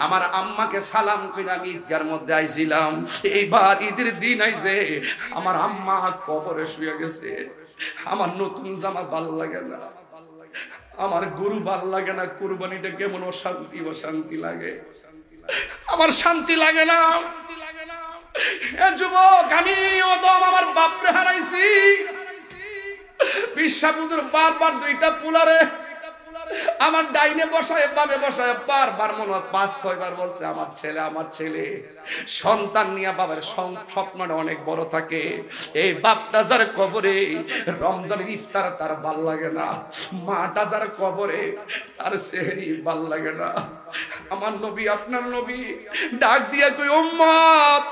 আমার আম্মাকে সালাম করে আমি ঈদগার মধ্যে আইছিলাম। এইবার ঈদের দিন আইছে, আমার আম্মা কবরে শুয়ে গেছে। আমার নতুন জামা ভাল লাগে না, আমার গরু ভাল লাগে না, কুরবানিটা কেমন অশান্তি অশান্তি লাগে, আমার শান্তি লাগে না। এ যুবক, আমি আমার বাপরে হারাইছি। বিশ্বাস হুজুর বারবার দুইটা পুলারে আমার ডাইনে বসায় বামে বসায় বারবার মনে হয় ৫-৬ বার বলছে আমার ছেলে আমার ছেলে। সন্তান নিয়ে বাবার স্বপ্নটা অনেক বড় থাকে। এই বাপটা যার কবরে রমজানের ইফতার তার ভাল লাগে না, মাটা যার কবরে তার সেহরি ভাল লাগে না। আমার নবী আপনার নবী ডাক দিয়া কই উম্মত,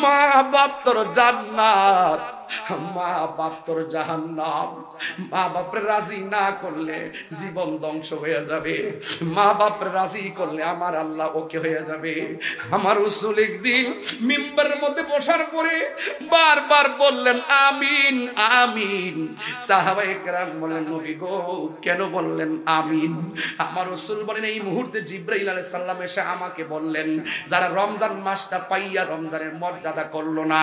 মা বাপ তোর জান্নাত, মা বাপ তোর জাহান্নাম। মা বাপরে রাজি না করলে জীবন ধ্বংস হয়ে যাবে, মা বাপরে রাজি করলে আমার আল্লাহ ওকে হয়ে যাবে। আমার রাসূল একদিন মিম্বারের মধ্যে বসার পরে বারবার বললেন আমিন আমিন। সাহাবায়ে কেরাম বলেন নবী গো কেন বললেন আমিন? আমার রাসূল বলেন এই মুহূর্তে জিবরাইল আলাইহিস সালাম এসে আমাকে বললেন যারা রমজান মাসটা পাইয়া রমজানের মর্যাদা করলো না,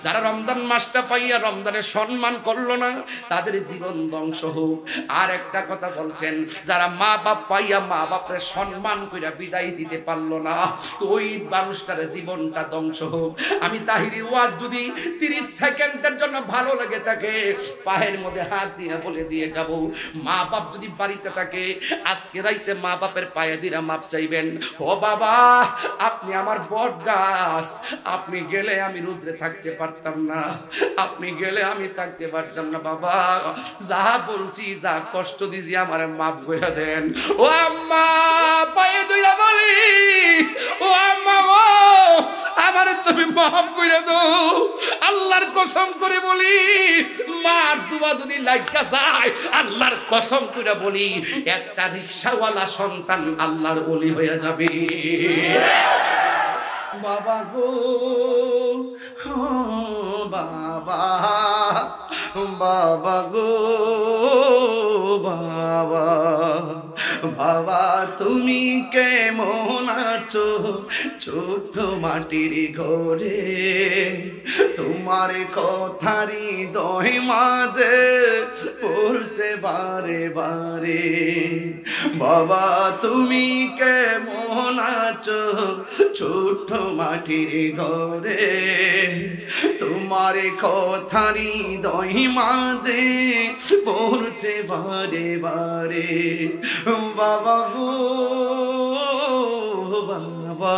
যারা রমজান মাসটা পাইয়া রমজানের সম্মান করলো না, তাদের জীবন ধ্বংস হোক। আর একটা কথা বলছেন যারা মা বাপ পাইয়া মা বাপের সম্মান কইরা বিদায় দিতে পারলো না, তো ওই মানুষটার জীবনটা ধ্বংস হোক। আমি তাহিরির ওয়াজ যদি 30 সেকেন্ডের জন্য ভালো লাগে থাকে, পায়ের মধ্যে হাত দিয়ে বলে দিয়ে যাব, মা বাপ যদি বাড়িতে থাকে আজকে রাইতে মা বাপের পায়ে দিরা মাপ চাইবেন। ও বাবা আপনি আমার বট গাছ, আপনি গেলে আমি রুদ্রে থাকতে পারতাম না, আপনি গেলে আমি থাকতে পারতাম না। বাবা যা বলছি যা কষ্ট দিছি আমার মাফ করে দেন। ও আম্মা পায়ে দুইরা বলি, ও আম্মা ও আমার তুমি মাফ করে দাও। আল্লাহর কসম করে বলি মার দুয়া যদি লাগা যায় আল্লাহর কসম করে বলি একটা রিকশাওয়ালা সন্তান আল্লাহর ওলি হয়ে যাবে। বাবা গো বাবা, বাবা গো বাবা, বাবা তুমি কেমন আছো ছোট মাটির ঘরে, তোমার কথারি দই মাঝে পড়ছে বারে বারে। বাবা তুমি কেমন আছো ছোট মাটির ঘরে, তোমার কথারি দই মাঝে পড়ছে বারে বারে। বাবা গো বাবা,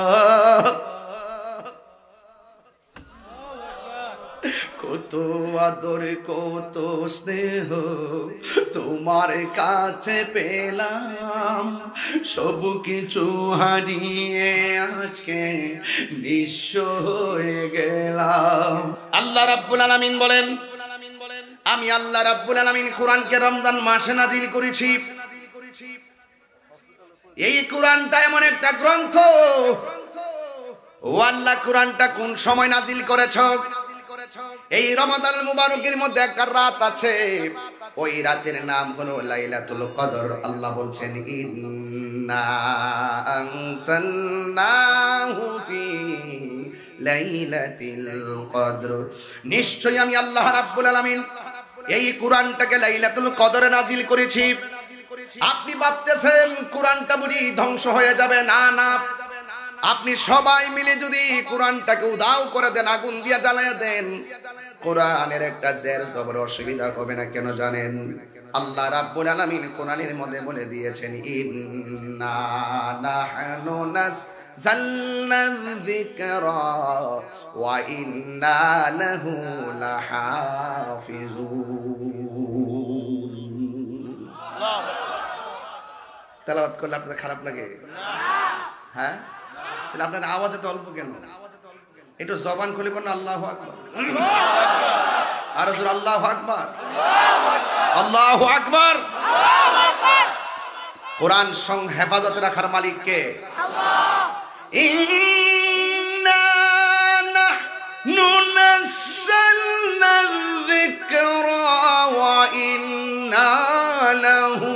কত আদর কত স্নেহ তোমার কাছে পেলাম, সব কিছু হারিয়ে আজকে নিঃস্ব হয়ে গেলাম। আল্লাহ রাব্বুল আলামিন বলেন আমি আল্লাহ রাব্বুল আলামিন কোরআনকে রমজান মাসে নাজিল করেছি। এই কোরআনটা এমন একটা গ্রন্থ, ও আল্লাহ কোরআনটা কোন সময় নাজিল করেছ? এই রমাদান মুবারকের মধ্যে একটা রাত আছে, ওই রাতের নাম হলো লাইলাতুল কদর। আল্লাহ বলছেন ইন্না আনসালনাহু ফি লাইলাতিল কদর, নিশ্চয়ই আমি আল্লাহ রাব্বুল আলামিন এই কোরআনটাকে লাইলাতুল কদরে নাজিল করেছি। আপনি ভাবতেছেন কোরআনটা বুঝি ধ্বংস হয়ে যাবে? না না, আপনি সবাই মিলে যদি কোরআনটাকে উধাও করে দেন, আগুন দিয়ে জ্বালায় দেন, কোরআনের একটা জের জবর অসুবিধা হবে না। কেন জানেন? আল্লাহ রাব্বুল আলামিন কোরআনের মধ্যে বলে দিয়েছেন ইন্না নাহনু নাযালনা যিকরা ওয়া ইন্না লাহু লাহাফিজুন। তেলাওয়াত করলে আপনাদের খারাপ লাগে? হ্যাঁ, তাহলে আপনার আওয়াজ এত অল্প কেন? একটু জবান খুলে বলেন আল্লাহু আকবার। আর জোরে আল্লাহু আকবার, আল্লাহু আকবার। কোরআন হেফাজতে রাখার মালিক কে? আল্লাহ। ইন্না নাহনু নাযালনা যিকরা ওয়া ইন্না লাহু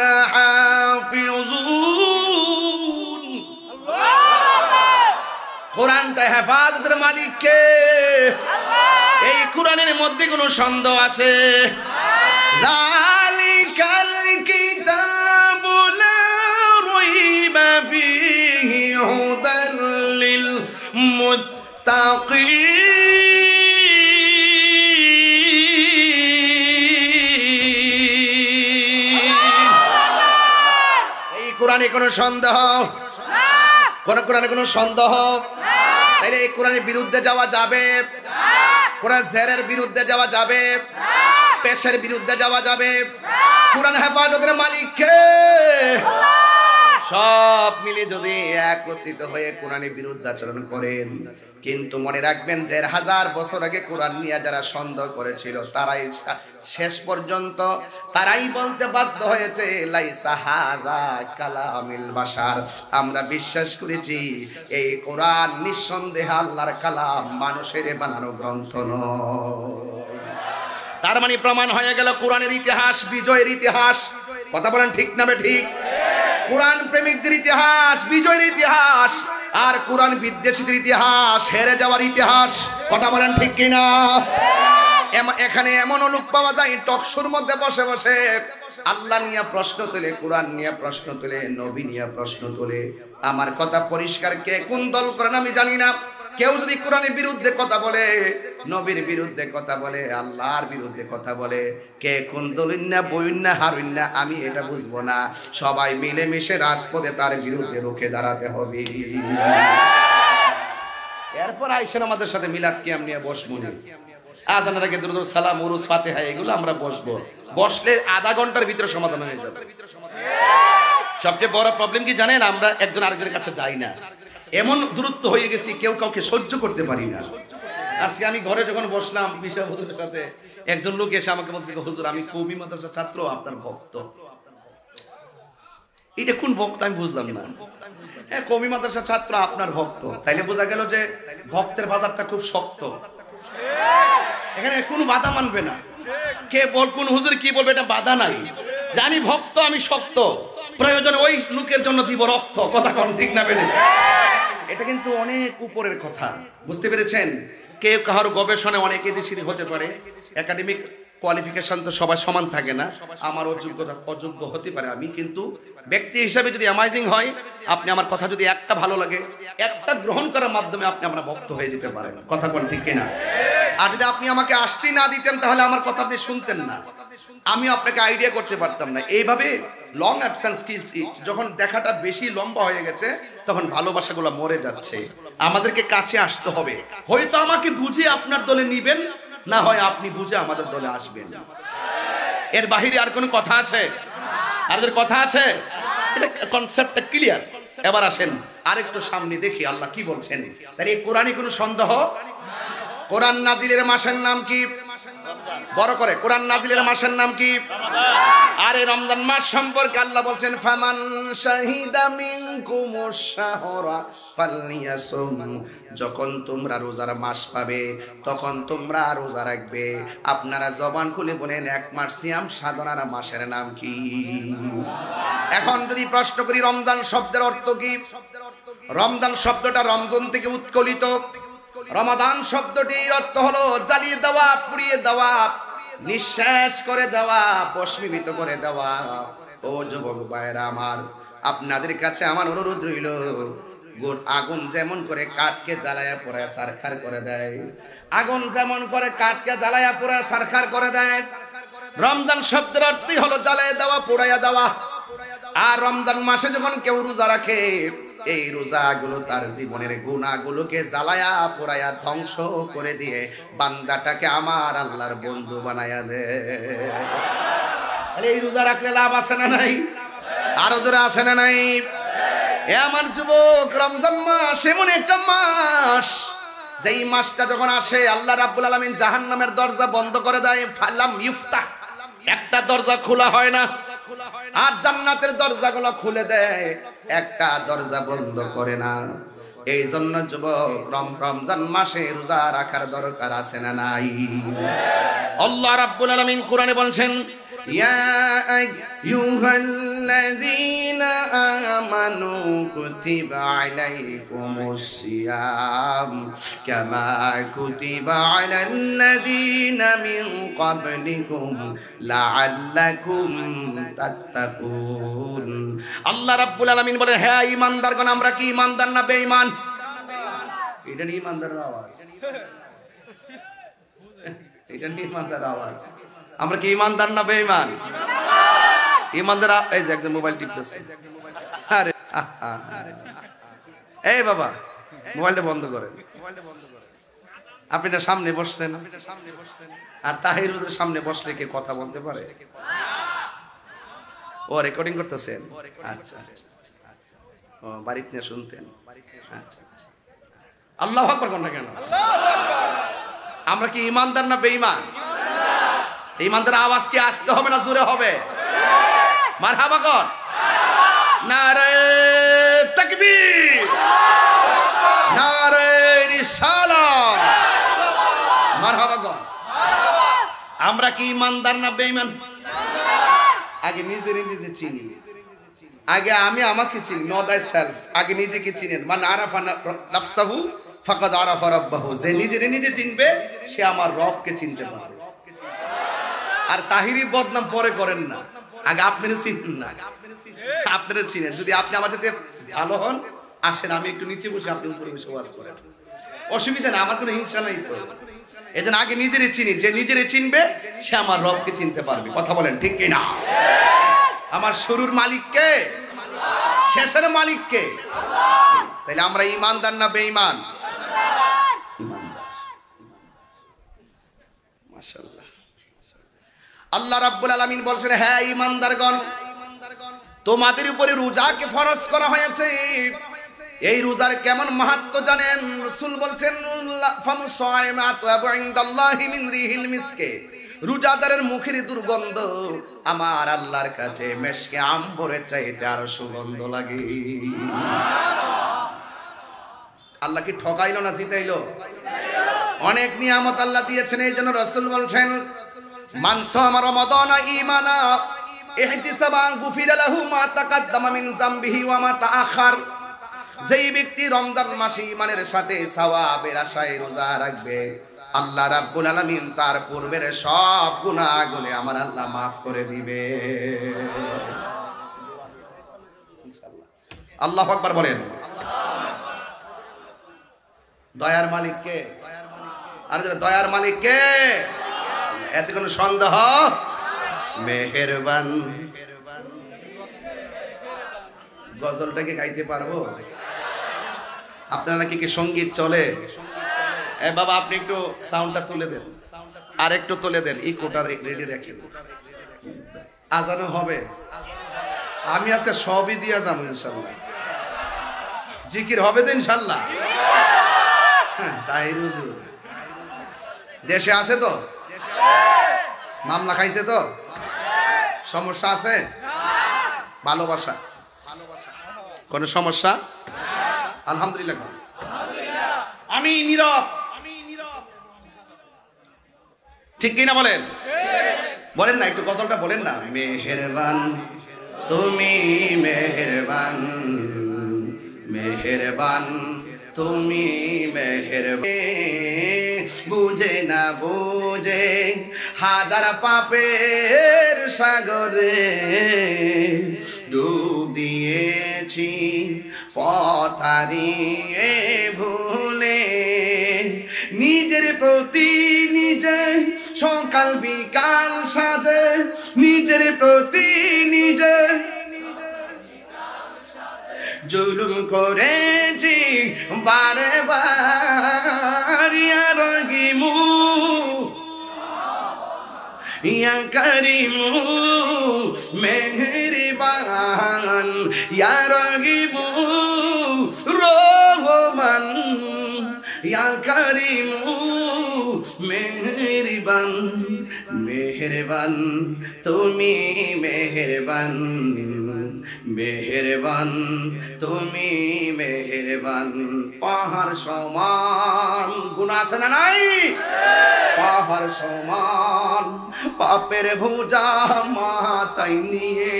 লাহাফিজুন। আল্লাহ হেফাজতের মালিক কে? এই কোরআনের মধ্যে কোনো সন্দেহ আছে? যালিকাল কিতাবু লা রাইবা ফীহি হুদাল লিল মুত্তাকিন। এই কোরআনে কোনো সন্দেহ? কোরআনে কোনো সন্দেহ? তাইলে এই কোরআনের বিরুদ্ধে যাওয়া যাবে? কোরআন জেরের বিরুদ্ধে যাওয়া যাবে? পেশের বিরুদ্ধে যাওয়া যাবে? কোরআন হেফাজতের মালিক কে? সব মিলে যদি একত্রিত হয়ে কোরআনের বিরুদ্ধে আচরণ করেন, কিন্তু মনে রাখবেন ১৫০০ বছর আগে কোরআন নিয়ে যারা সন্দেহ করেছিল তারাই শেষ পর্যন্ত তারাই বলতে বাধ্য হয়েছে লাইসা হাযা কালামিল বাশার। আমরা বিশ্বাস করেছি এই কোরআন নিঃসন্দেহে আল্লাহর কালাম, মানুষের বানানো গ্রন্থ নয়। তার মানে প্রমাণ হয়ে গেল কোরআনের ইতিহাস বিজয়ের ইতিহাস। কথা বলেন ঠিক না ঠিক? কোরআন প্রেমিকদের ইতিহাস বিজয়ের ইতিহাস, আর কোরআন বিদ্বেষীদের ইতিহাস হেরে যাওয়ার ইতিহাস। কথা বলেন ঠিক কিনা? এখানে এমনও লোক পাওয়া যায় টকশোর মধ্যে বসে বসে আল্লাহ নিয়ে প্রশ্ন তোলে, কোরআন নিয়ে প্রশ্ন তোলে, নবী নিয়ে প্রশ্ন তোলে। আমার কথা পরিষ্কার, কে কোন দল করেন আমি জানি না। কেউ যদি কোরআনের বিরুদ্ধে কথা বলে, নবীর বিরুদ্ধে কথা বলে, আল্লাহর বিরুদ্ধে কথা বলে, কে কোন দলিন্না বইন্না হারুন্না আমি এটা বুঝবো না। সবাই মিলেমিশে রাজপথে তার বিরুদ্ধে রুখে দাঁড়াতে হবে। এরপর আইসেন আমাদের সাথে মিলাদ কিয়াম নিয়ে বসবো। আজানের আগে দুরূদ সালাম উরুস ফাতিহা এগুলো আমরা বসবো। বসলে আধা ঘন্টার ভিতরে সমাধান হয়ে যাবে। সবচেয়ে বড় প্রবলেম কি জানেন? আমরা একজন আরেকজনের কাছে যাই না, এমন দূরত্ব হয়ে গেছি কেউ কাউকে সহ্য করতে পারি না। আজকে আমি ঘরে যখন বসলাম বিশাল হুজুরের সাথে, একজন লোক এসে আমাকে বলছে, হুজুর আমি কওমি মাদ্রাসার ছাত্র, আপনার ভক্ত। এটা কোন ভক্ত আমি বুঝলাম না। হ্যাঁ, কওমি মাদ্রাসার ছাত্র, আপনার ভক্ত, তাইলে বোঝা গেল যে ভক্তের বাজারটা খুব শক্ত। এখানে কোনো বাধা মানবে না। কে বল কোন হুজুর কি বলবে এটা বাধা নাই। জানি ভক্ত, আমি শক্ত, প্রয়োজনে ওই লোকের জন্য দিব রক্ত। কথা কোন ঠিক না বেড়ে? এটা কিন্তু অনেক উপরের কথা, বুঝতে পেরেছেন? কেউ কাহার গবেষণায় অনেক এদিক হতে পারে, একাডেমিক কোয়ালিফিকেশন তো সবাই সমান থাকে না। আমার অযোগ্য হতে পারে আমি, কিন্তু ব্যক্তি হিসাবে যদি অ্যামাইজিং হয়, আপনি আমার কথা যদি একটা ভালো লাগে, একটা গ্রহণ করার মাধ্যমে আপনি আমরা ভক্ত হয়ে যেতে পারেন। কথা কোন ঠিক কিনা? আর যদি আপনি আমাকে আসতে না দিতেন তাহলে আমার কথা আপনি শুনতেন না, আমি আপনাকে আইডিয়া করতে পারতাম না। এইভাবে লং অ্যাবসেন্স স্কিলস, যখন দেখাটা বেশি লম্বা হয়ে গেছে তখন ভালোবাসাগুলো মরে যাচ্ছে। আমাদেরকে কাছে আসতে হবে। হয়তো আমাকে বুঝে আপনার দলে নিবেন, না হয় আপনি বুঝে আমাদের দলে আসবেন। এর বাহিরে আর কোনো কথা আছে? আর কথা আছে? এটা কনসেপ্টটা ক্লিয়ার। এবার আসেন আরেকটু সামনে দেখি আল্লাহ কি বলছেন। তাহলে এই কোরআনে কোনো সন্দেহ? কোরআন নাজিলের মাসের নাম কি? বড় করে, কোরআন নাজিলের মাসের নাম কি? আর এই রমজান মাস সম্পর্কে আল্লাহ বলছেন, ফামান শাহিদা মিনকুমুশ শাহরা ফালইয়াসুম। যখন তোমরা রোজার মাস পাবে তখন তোমরা রোজা রাখবে। আপনারা জবান খুলে বলেন, এক মাস সিয়াম সাধনার মাসের নাম কি? এখন যদি প্রশ্ন করি রমজান শব্দের অর্থ কি? রমজান শব্দটা রমজান থেকে উৎকলিত। রমাদান শব্দটির অর্থ হলো জ্বালিয়ে দেওয়া, পুড়িয়ে দেওয়া, নিঃশেষ করে দেওয়া, ভস্মীভূত করে দেওয়া। ও যুবক ভাইরা আমার, আপনাদের কাছে আমার অনুরোধ রইল, আগুন যেমন করে কাঠকে জ্বালায়া পোড়ায় সারখার করে দেয়, আগুন যেমন করে কাঠকে জ্বালায়া পোড়ায় সারখার করে দেয়, রমজান শব্দের অর্থই হলো জ্বালায় দেওয়া, পোড়াইয়া দেওয়া। আর রমজান মাসে যখন কেউ রোজা রাখে, এই রোজাগুলো তার জীবনের গুনাহগুলোকে জ্বালায়া পোড়ায়া ধ্বংস করে দিয়ে বান্দাটাকে আমার আল্লাহর বন্ধু বানায়া দেয়। এই রোজা রাখলে লাভ আছে না নাই? আরো জোরে আছে না নাই? এ আমার যুবক, রমজান মাস এমন একটা মাস, যেই মাসটা যখন আসে আল্লাহ রাব্বুল আলামিন জাহান্নামের দরজা বন্ধ করে দেয়। ফালাম ইফতাহ, একটা দরজা খোলা হয় না। আর জান্নাতের দরজাগুলো খুলে দেয়, একটা দরজা বন্ধ করে না। এই জন্য যুবক, রমজান মাসে রোজা রাখার দরকার আছে না নাই? আল্লাহ রাব্বুল আলামিন কোরআনে বলছেন, ইয়া আইয়ুহাল্লাযীনা আমানু কুতিবা আলাইকুমুস সিয়াম কামা কুতিবা আলাল্লাযীনা মিন ক্বাবলিকুম লাআল্লাকুম তাত্তাকুন। আল্লাহ রাব্বুল আলামিন বলেন, হে ঈমানদারগণ, আমরা কি ঈমানদার না বেঈমান? এটা নিয়ে ঈমানদারের আওয়াজ, এটা নিয়ে ঈমানদার আওয়াজ। আমরা কি ঈমানদার না বেঈমান? ঈমানদার। এই যে একদম মোবাইল টিপতেছে। আরে এই বাবা, মোবাইলটা বন্ধ করেন। আপনি না সামনে বসছেন, আর তাহির হুজুরের সামনে বসলে কে কথা বলতে পারে? ও রেকর্ডিং করতেছেন? আচ্ছা, ও বাড়িতে নিয়ে শুনতেন। আচ্ছা, আল্লাহু আকবার কোন না কেন? আমরা কি ঈমানদার না বেঈমান? ঈমানদার আওয়াজ কি আসতে হবে না জোরে হবে? মারহাবা কর। নারে তাকবীর, নারে রিসালাত, মারহাবা কর। আমরা কি ঈমানদার না বেঈমান? আগে নিজের নিজে চিনি। আগে আমি আমাকে চিনি, নো দাই সেলফ। আগে নিজেকে চিনেন। মান আরাফা নাফসাহু ফাকাদ আরাফা রাব্বাহু। যে নিজে নিজে চিনবে সে আমার রবকে চিনতে পারবে। আর তাহিরি বদনাম পরে করেন না, আগে আপনারা চিনেন না, আপনারা চিনেন। যদি আপনি আমার সাথে ভালো হন, আসেন আমি একটু নিচে বসে, আপনি উপরে বসে ওয়াজ করেন, অসুবিধা না, আমার কোনো হিংসা নাই তো। এজন্য আগে নিজেরে চিনি। যে নিজেরে চিনবে সে আমার রবকে চিনতে পারবে। কথা বলেন ঠিক কি না? আমার শুরুর মালিক কে? শেষের মালিক কে? তাইলে আমরা ঈমানদার না বেঈমান? মাশাআল্লাহ। আল্লাহ রাব্বুল আলামিন বলছেন, হ্যাঁ ঈমানদারগণ, তোমাদের উপরে রোজাকে ফরজ করা হয়েছে। এই রোজার কেমন মাহাত্ম্য জানেন? রাসূল বলছেন, ফামুসাইমাতু ইনদাল্লাহি মিন রিহিল মিসকে। রোজাদারের মুখের দুর্গন্ধ আমার আল্লাহর কাছে মেশকে আম্বরের চাইতে আরো সুগন্ধ লাগে। আল্লাহ কি ঠকাইলো না জিতাইলো? অনেক নিয়ামত আল্লাহ দিয়েছেন। এই জন্য রাসূল বলছেন, মান সামা রমাদানা ঈমানা ইহতিসাবান গুফিরা লাহু মা তাকাদ্দামা মিন যামবিহি ওয়া মা তাআখার। যেই ব্যক্তি রমজান মাসে ঈমানের সাথে সওয়াবের আশায় রোজা রাখবে, আল্লাহ রাব্বুল আলামিন তার পূর্বের সব গুনাহগুলো আমার আল্লাহ maaf করে দিবে ইনশাআল্লাহ। আল্লাহু আকবার বলেন। দয়ার মালিক কে? আর যারা দয়ার মালিক কে, এতে কোনো সন্দেহ? মেহেরবান। গজলটাকে গাইতে পারবো? আপনারা কি সঙ্গীত চলে? এ বাবা, আপনি একটু সাউন্ডটা তুলে দেন, আর একটু তুলে দেন, ইকোটা রেডি রাখেন। আজানো হবে। আমি আজকে সবই দিয়া যাবো ইনশাল্লাহ। জিকির হবে তো ইনশাল্লাহ? তাই হুজুর দেশে আছে তো? মামলা খাইছে তো? সমস্যা আছে? ভালোবাসা? কোন সমস্যা? আলহামদুলিল্লাহ। আমি নীরব, ঠিক কিনা বলেন? বলেন না, একটু গজলটা বলেন না। মেহেরবান তুমি মেহেরবান, মেহেরবান তুমি মেহেরবান। বুঝে না বুঝে হাজার পাপের সাগরে ডুব দিয়েছি, পথ হারিয়ে ভুলে। নিজের প্রতি নিজে সকাল বিকাল সাজে, নিজের প্রতি নিজে জুলুম করেছি বারে বার। ইয়া রহিমু ইয়া করিমু মেহেরবান, ইয়া রহিমু রহমান, ইয়া করিমু মেহেরবান। মেহেরবান তুমি মেহেরবান, মেহেরবান তুমি মেহেরবান। পাহাড় সমান গুনাহ আছে না নাই? পাহাড় সমান পাপের বোঝা মাথায় নিয়ে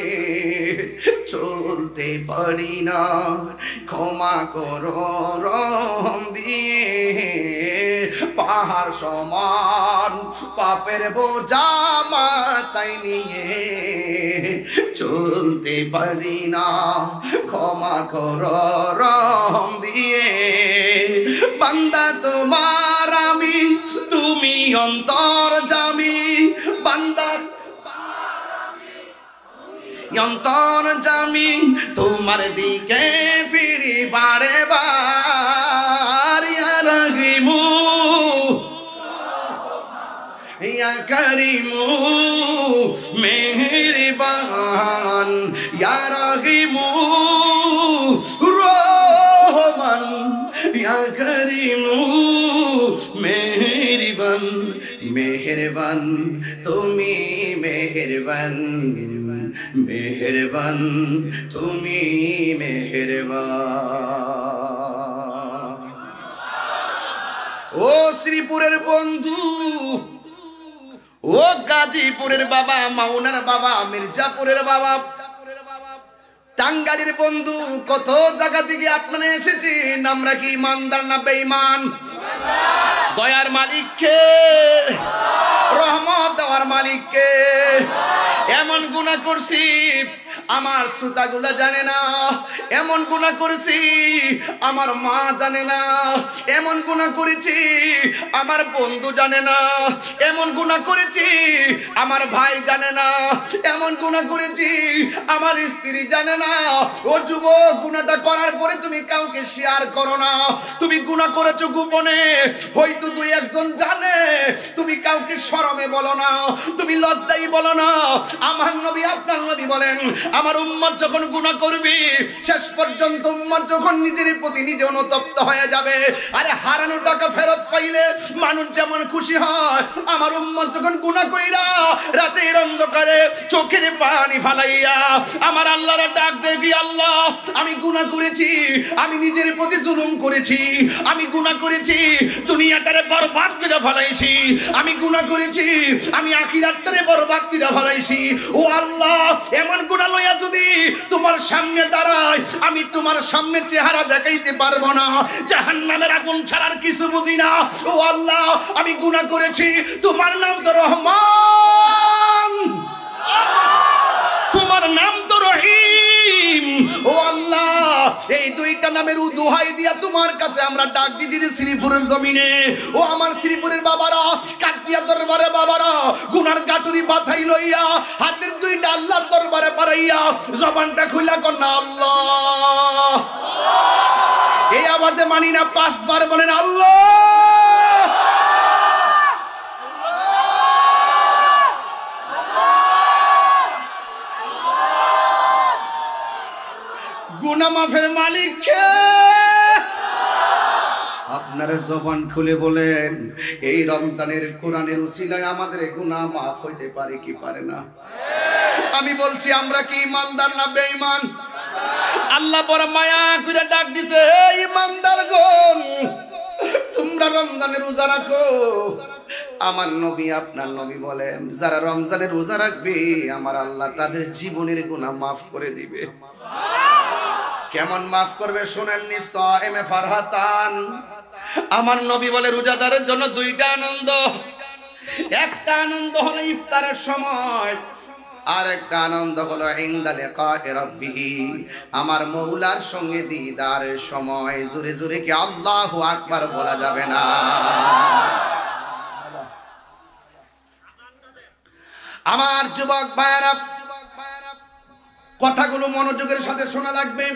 চলতে পারি না, ক্ষমা করো রহম দিয়ে। পাহাড় সমান পাপের বোঝা মাথায় নিয়ে চলতে পারি না, ক্ষমা করো রহম দিয়ে। বান্দা তোমার আমি, তুমি অন্তর্যামী। বান্দা অন্তর্যামী, তোমার দিকে ফিরি বারে বার। ইয়া রহিমু ইয়া করিমু মেহেরবান, ইয়া রহিমু রহমান, ইয়া করিমু মেহেরবান। মেহেরবান তুমি মেহেরবান, মেহেরবান তুমি মেহেরবান। ও শ্রীপুরের বন্ধু, ও গাজীপুরের বাবা, মাওনার বাবা, মির্জাপুরের বাবা, টাঙ্গাইলের বন্ধু, কত জায়গা থেকে আপনারা এসেছেন। আমরা কি ইমানদার না বেঈমান? দয়ার মালিককে, রহমত দেওয়ার মালিককে। এমন গুনাহ করছি আমার শ্রোতাগুলা জানে না, এমন গুনাহ করেছি আমার মা জানে না, এমন গুনাহ করেছি আমার বন্ধু জানে না, এমন গুনাহ করেছি আমার ভাই জানে না, এমন গুনাহ করেছি আমার স্ত্রী জানে না। ও যুবক, গুনাহটা করার পরে তুমি কাউকে শেয়ার করো না। তুমি গুনাহ করেছো গোপনে, হয়তো দুই একজন জানে, তুমি কাউকে শরমে বলো না, তুমি লজ্জায় বলো না। আমার নবী, আপনার নবী বলেন, আমার উম্মত যখন গুনাহ করবি, শেষ পর্যন্ত উম্মত যখন নিজের প্রতি নিজে অনুতপ্ত হয়ে যাবে। আরে হারানো টাকা ফেরত পাইলে মানুষ যেমন খুশি হয়, আমার উম্মত যখন গুনাহ কইরা রাতের অন্ধকারে চোখের পানি ফালাইয়া আমার আল্লাহর ডাক দেখি, আল্লাহ আমি গুনাহ করেছি, আমি নিজের প্রতি জুলুম করেছি, আমি গুনাহ করেছি, দুনিয়াটারে বরবাদ করে ফেলাইছি, আমি গুনাহ করেছি, আমি আখিরাতটারে বরবাদ করে ফেলাইছি। ও আল্লাহ, এমন গুনাহ লইয়া যদি তোমার সামনে দাঁড়াই, আমি তোমার সামনে চেহারা দেখাইতে পারবো না, জাহান্নামের আগুন ছাড়ার কিছু বুঝি না। ও আল্লাহ, আমি গুনাহ করেছি, তোমার নাম তো রহমান, তোমার নাম তো রহিম। ও আল্লাহ, এই দুইটা নামের দোহাই দিয়া তোমার কাছে আমরা ডাক দিছি শ্রীপুরের জমিনে। ও আমার শ্রীপুরের বাবারা, কাটিয়া দরবারে বাবারা, গুনার গাটুরি বাঁধাই লইয়া হাতের দুইটা আল্লাহর দরবারে পারাইয়া জবানটা খুলা কর না আল্লাহ। এই আওয়াজে মানি না, 5 বার বলেন আল্লাহ। গুনাহ মাফের মালিক কে? আপনার জবান খুলে বলেন, এই রমজানের কোরআনের উসিলায় আমাদের গুনাহ মাফ হইতে পারে কি পারে না? আমি বলছি, আমরা কি ইমানদার না বেঈমান? আল্লাহ বড় মায়া করে ডাক দিছে, হে ইমানদারগণ, তোমরা রমজানের রোজা রাখো। আমার নবী, আপনার নবী বলেন, যারা রমজানের রোজা রাখবে আমার আল্লাহ তাদের জীবনের গুনাহ মাফ করে দিবে। কেমন মাফ করবে শুনেননি? সায়েমে ফারহাতান। আমার নবী বলে, রোজাদারের জন্য 2টা আনন্দ। একটা আনন্দ হলো ইফতারের সময়, আর একটা আনন্দ হলো ইনদা লিকায়ে রাব্বিহি, আমার মওলার সঙ্গে দিদারের সময়। জোরে জোরে কি আল্লাহু আকবার বলা যাবে না? আমার যুবক ভাইরা, কথাগুলো মনোযোগের সাথে শোনা লাগবে।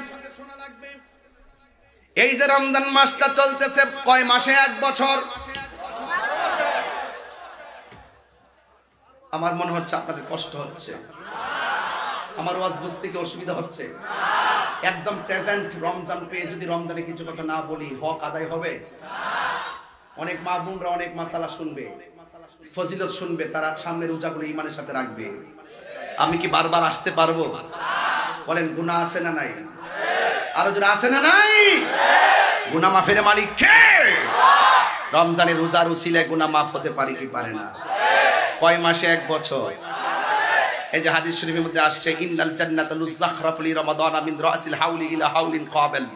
এই যে রমজান মাসটা চলতেছে, কয় মাসে? 1 বছর। আমার মনে হচ্ছে আপনাদের কষ্ট হচ্ছে, আমার ওয়াজ বুঝতে কি অসুবিধা হচ্ছে? একদম প্রেজেন্ট রমজান পেয়ে যদি রমজানে কিছু কথা না বলি, হক আদায় হবে? অনেক মা বোনরা অনেক মাসালা শুনবে, ফজিলত শুনবে, তারা সামনে রোজাগুলো ঈমানের সাথে রাখবে। আমি কি বারবার আসতে পারবো? বলেন, গুনাহ আছে না নাই? আরো যারা আছে না নাই? গুনাহ মাফের মালিক কে? রমজানের রোজার উসিলায় গুনাহ মাফ হতে পারে কি পারে না? কয় মাসে 1 বছর? এই যে হাদিস শরীফের মধ্যে আসছে ইন্নাল জান্নাতা লুযাখরাফু লিরমাদান মিন রাসিল হাউলি ইলা হাউলিন কাবিল।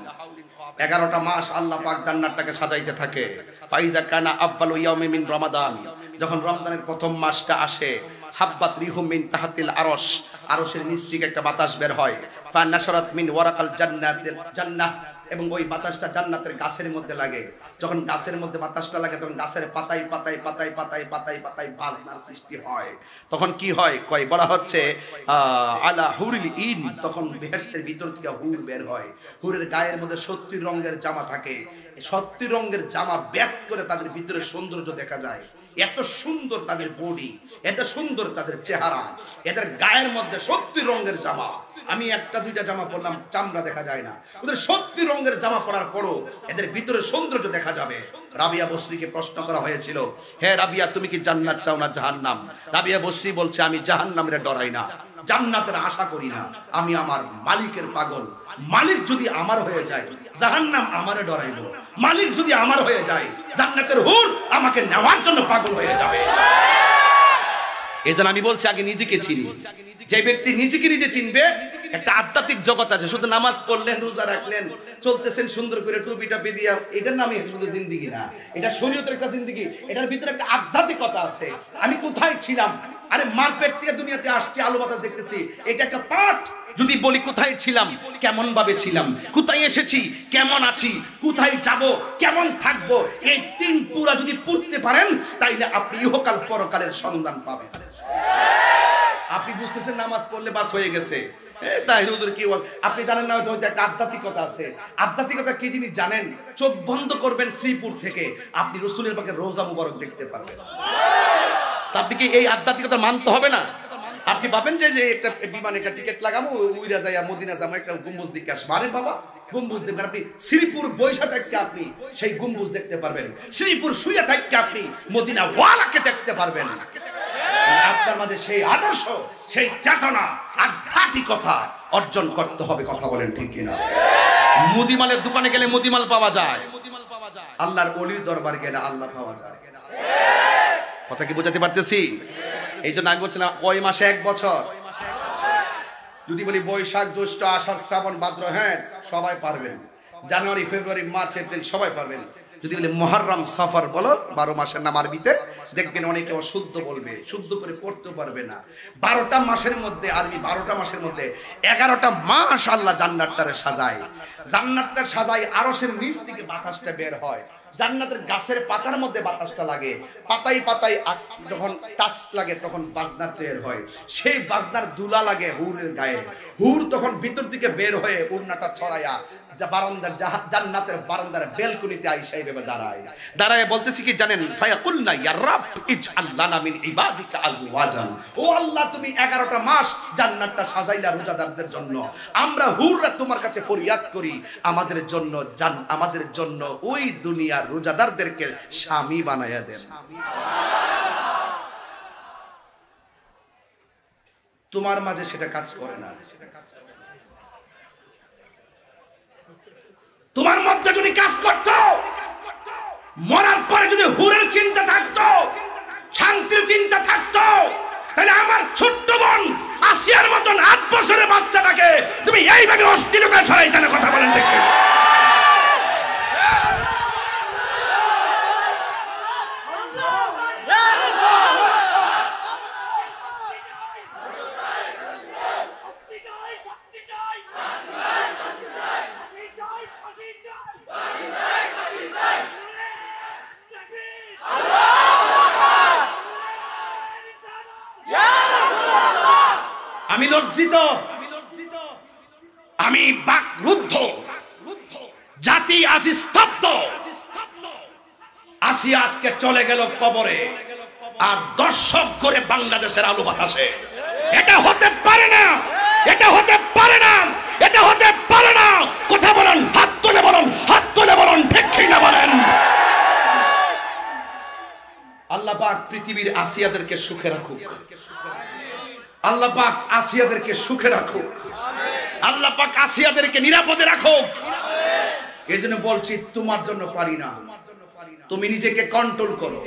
11টা মাস আল্লাহ পাক জান্নাতটাকে সাজাইতে থাকে। ফাইজা কানা আব্বালু ইয়াউমি মিন রমাদান, যখন রমজানের প্রথম মাসটা আসে, হাব্বাত রিহুম মিন তাহতিল আরশ, আরশের নিচ থেকে একটা বাতাস বের হয়। ফানাশরাত মিন ওয়ারাকাল জান্নাহ, এবং ওই বাতাসটা জান্নাতের গাছের মধ্যে লাগে। যখন গাছের মধ্যে বাতাসটা লাগে তখন গাছের পাতায় পাতায় পাতায় পাতায় পাতায় পাতায় বাজনার সৃষ্টি হয়। তখন কি হয় কয় বলা হচ্ছে আলা হুরিল ইন, তখন বেহেশতের ভিতর থেকে হুর বের হয়। হুরের গায়ের মধ্যে 70 রঙের জামা থাকে। 70 রঙের জামা ব্যাক করে তাদের ভিতরে সৌন্দর্য দেখা যায়। এত সুন্দর তাদের বডি, এত সুন্দর তাদের চেহারা, এদের গায়ের মধ্যে 70 রঙের জামা। আমি একটা দুইটা জামা পরলাম, চামড়া দেখা যায় না। ওদের 70 রঙের জামা পরার পরও এদের ভিতরে সৌন্দর্য দেখা যাবে। রাবিয়া বসরিকে প্রশ্ন করা হয়েছিল, হে রাবিয়া তুমি কি জান্নাত চাও না জাহান্নাম? রাবিয়া বসরি বলছে আমি জাহান্নামের ডরাই না, জান্নাতের আশা করি না। আমি আমার মালিকের পাগল। মালিক যদি আমার হয়ে যায় জাহান্নাম আমারে ডরাইল, মালিক যদি আমার হয়ে যায় জান্নাতের হুর আমাকে নেওয়ার জন্য পাগল হয়ে যাবে। এজন্য আমি বলছি আগে নিজেকে চিনি। যে ব্যক্তি নিজেকে নিজে চিনবে, একটা আধ্যাত্মিক জগৎ আছে। শুধু নামাজ পড়লেন, রোজা রাখলেন, চলতেছেন সুন্দর করে টুপিটা বেঁধিয়া, এটার নামই শুধু জিন্দেগি না, এটা শরীয়তের একটা জিন্দেগি। এটার ভিতরে একটা আধ্যাত্মিকতা আছে। আমি কোথায় ছিলাম, আরে মার পেট থেকে দুনিয়াতে আসছি, আলো বাতাস দেখতেছি, এটা একটা পাঠ। যদি বলি কোথায় ছিলাম, কেমন ভাবে ছিলাম, কোথায় এসেছি, কেমন আছি, কোথায় যাব, কেমন থাকবো, এই 3 পুরা যদি পড়তে পারেন তাইলে আপনি ইহকাল পরকালের সন্ধান পাবেন। আপনি বুঝতেছেন নামাজ পড়লে বাস হয়ে গেছে, তাই হুজুর কি বল, আপনি জানেন না হয়তো একটা আধ্যাত্মিকতা আছে। আধ্যাত্মিকতা কি জিনিস জানেন? চোখ বন্ধ করবেন শ্রীপুর থেকে, আপনি রাসূলের পাকের রওজা মুবারক দেখতে পারবেন। তা আপনি কি এই আধ্যাত্মিকতা মানতে হবে না? আপনি ভাবেন যে একটা বিমানে একটা টিকিট লাগাবো, উইরা যাইয়া মদিনা যাবো, একটা গম্বুজ দেখে আসবো। আরে বাবা, গম্বুজ দেখবেন আপনি শ্রীপুর বৈশা থেকে আপনি সেই গম্বুজ দেখতে পারবেন। শ্রীপুর শুয়ে থেকে আপনি মদিনা ওয়ালাকে দেখতে পারবেন। আপনার মাঝে সেই আদর্শ, সেই চেতনা, আধ্যাত্মিকতা অর্জন করতে হবে। কথা বলেন ঠিক কিনা? মুদিমালের দোকানে গেলে মুদিমাল পাওয়া যায়, আল্লাহর ওলির দরবার গেলে আল্লাহ পাওয়া যায়। কথা কি বোঝাতে পারতেছি? এই জন্য আমি বলছিলাম কয় মাসে 1 বছর? যদি বলি বৈশাখ জ্যৈষ্ঠ আষাঢ় শ্রাবণ ভাদ্র, হ্যাঁ সবাই পারবেন। জানুয়ারি ফেব্রুয়ারি মার্চ এপ্রিল সবাই পারবেন। যদি বলি মুহররম সফর বলো, 12 মাসের নাম আরবিতে, দেখবেন অনেকে অশুদ্ধ বলবে, শুদ্ধ করে পড়তেও পারবে না। 12টা মাসের মধ্যে, আরবি 12টা মাসের মধ্যে 11টা মাস আল্লাহ জান্নাতটারে সাজায়। জান্নাতটা সাজায়, আরশের নিচ থেকে বাতাসটা বের হয়। জান্নাতের গাছের পাতার মধ্যে বাতাসটা লাগে, পাতায় পাতায় যখন টাচ লাগে তখন বাজনার তৈরি হয়। সেই বাজনার দুলা লাগে হুরের গায়ে। হুর তখন ভিতর থেকে বের হয়ে উড়নাটা ছড়ায়া বারান্দার জান্নাতের বারান্দার বেলকনিতে আইসা এইভাবে দাঁড়ায় বলতেছি কি জানেন? ফায়াকুলনা ইয়া রাব ইজআল লানা মিন ইবাদিকা আজওয়াজান। ও আল্লাহ, তুমি 11টা মাস জান্নাতটা সাজাইলা রোজাদারদের জন্য। আমরা হুররা তোমার কাছে ফরিয়াদ করি আমাদের জন্য ওই দুনিয়ার রোজাদারদেরকে স্বামী বানায়া দেন। তোমার মাঝে সেটা কাজ করে না। তোমার মধ্যে যদি কাজ করত, মরার পরে যদি হুরের চিন্তা থাকতো, শান্তির চিন্তা থাকতো, তাহলে আমার ছোট্ট বোন আসিয়ার মতন 8 বছরের বাচ্চাটাকে তুমি এইভাবে অশ্লীলতা ছড়াইতে না। কথা বলেন ঠিক? আমি লজ্জিত, আমি বাকরুদ্ধ, জাতি আজ স্তব্ধ। আসিয়া আজকে চলে গেল কবরে, আর দর্শক করে বাংলাদেশের আলো বাতাসে। এটা হতে পারে না, এটা হতে পারে না, এটা হতে পারে না। কথা বলেন, হাত তুলে বলুন, হাত তুলে বলুন, ঠিক কি না বলেন? আল্লাহ পাক পৃথিবীর আসিয়াদেরকে সুখে রাখুক। আল্লাহ পাক আসিয়াদেরকে সুখে রাখুক। আল্লাহ পাক আসিয়াদেরকে নিরাপদে রাখুক। এই জন্য বলছি, তোমার জন্য পারি না। তুমি নিজেকে কন্ট্রোল করো,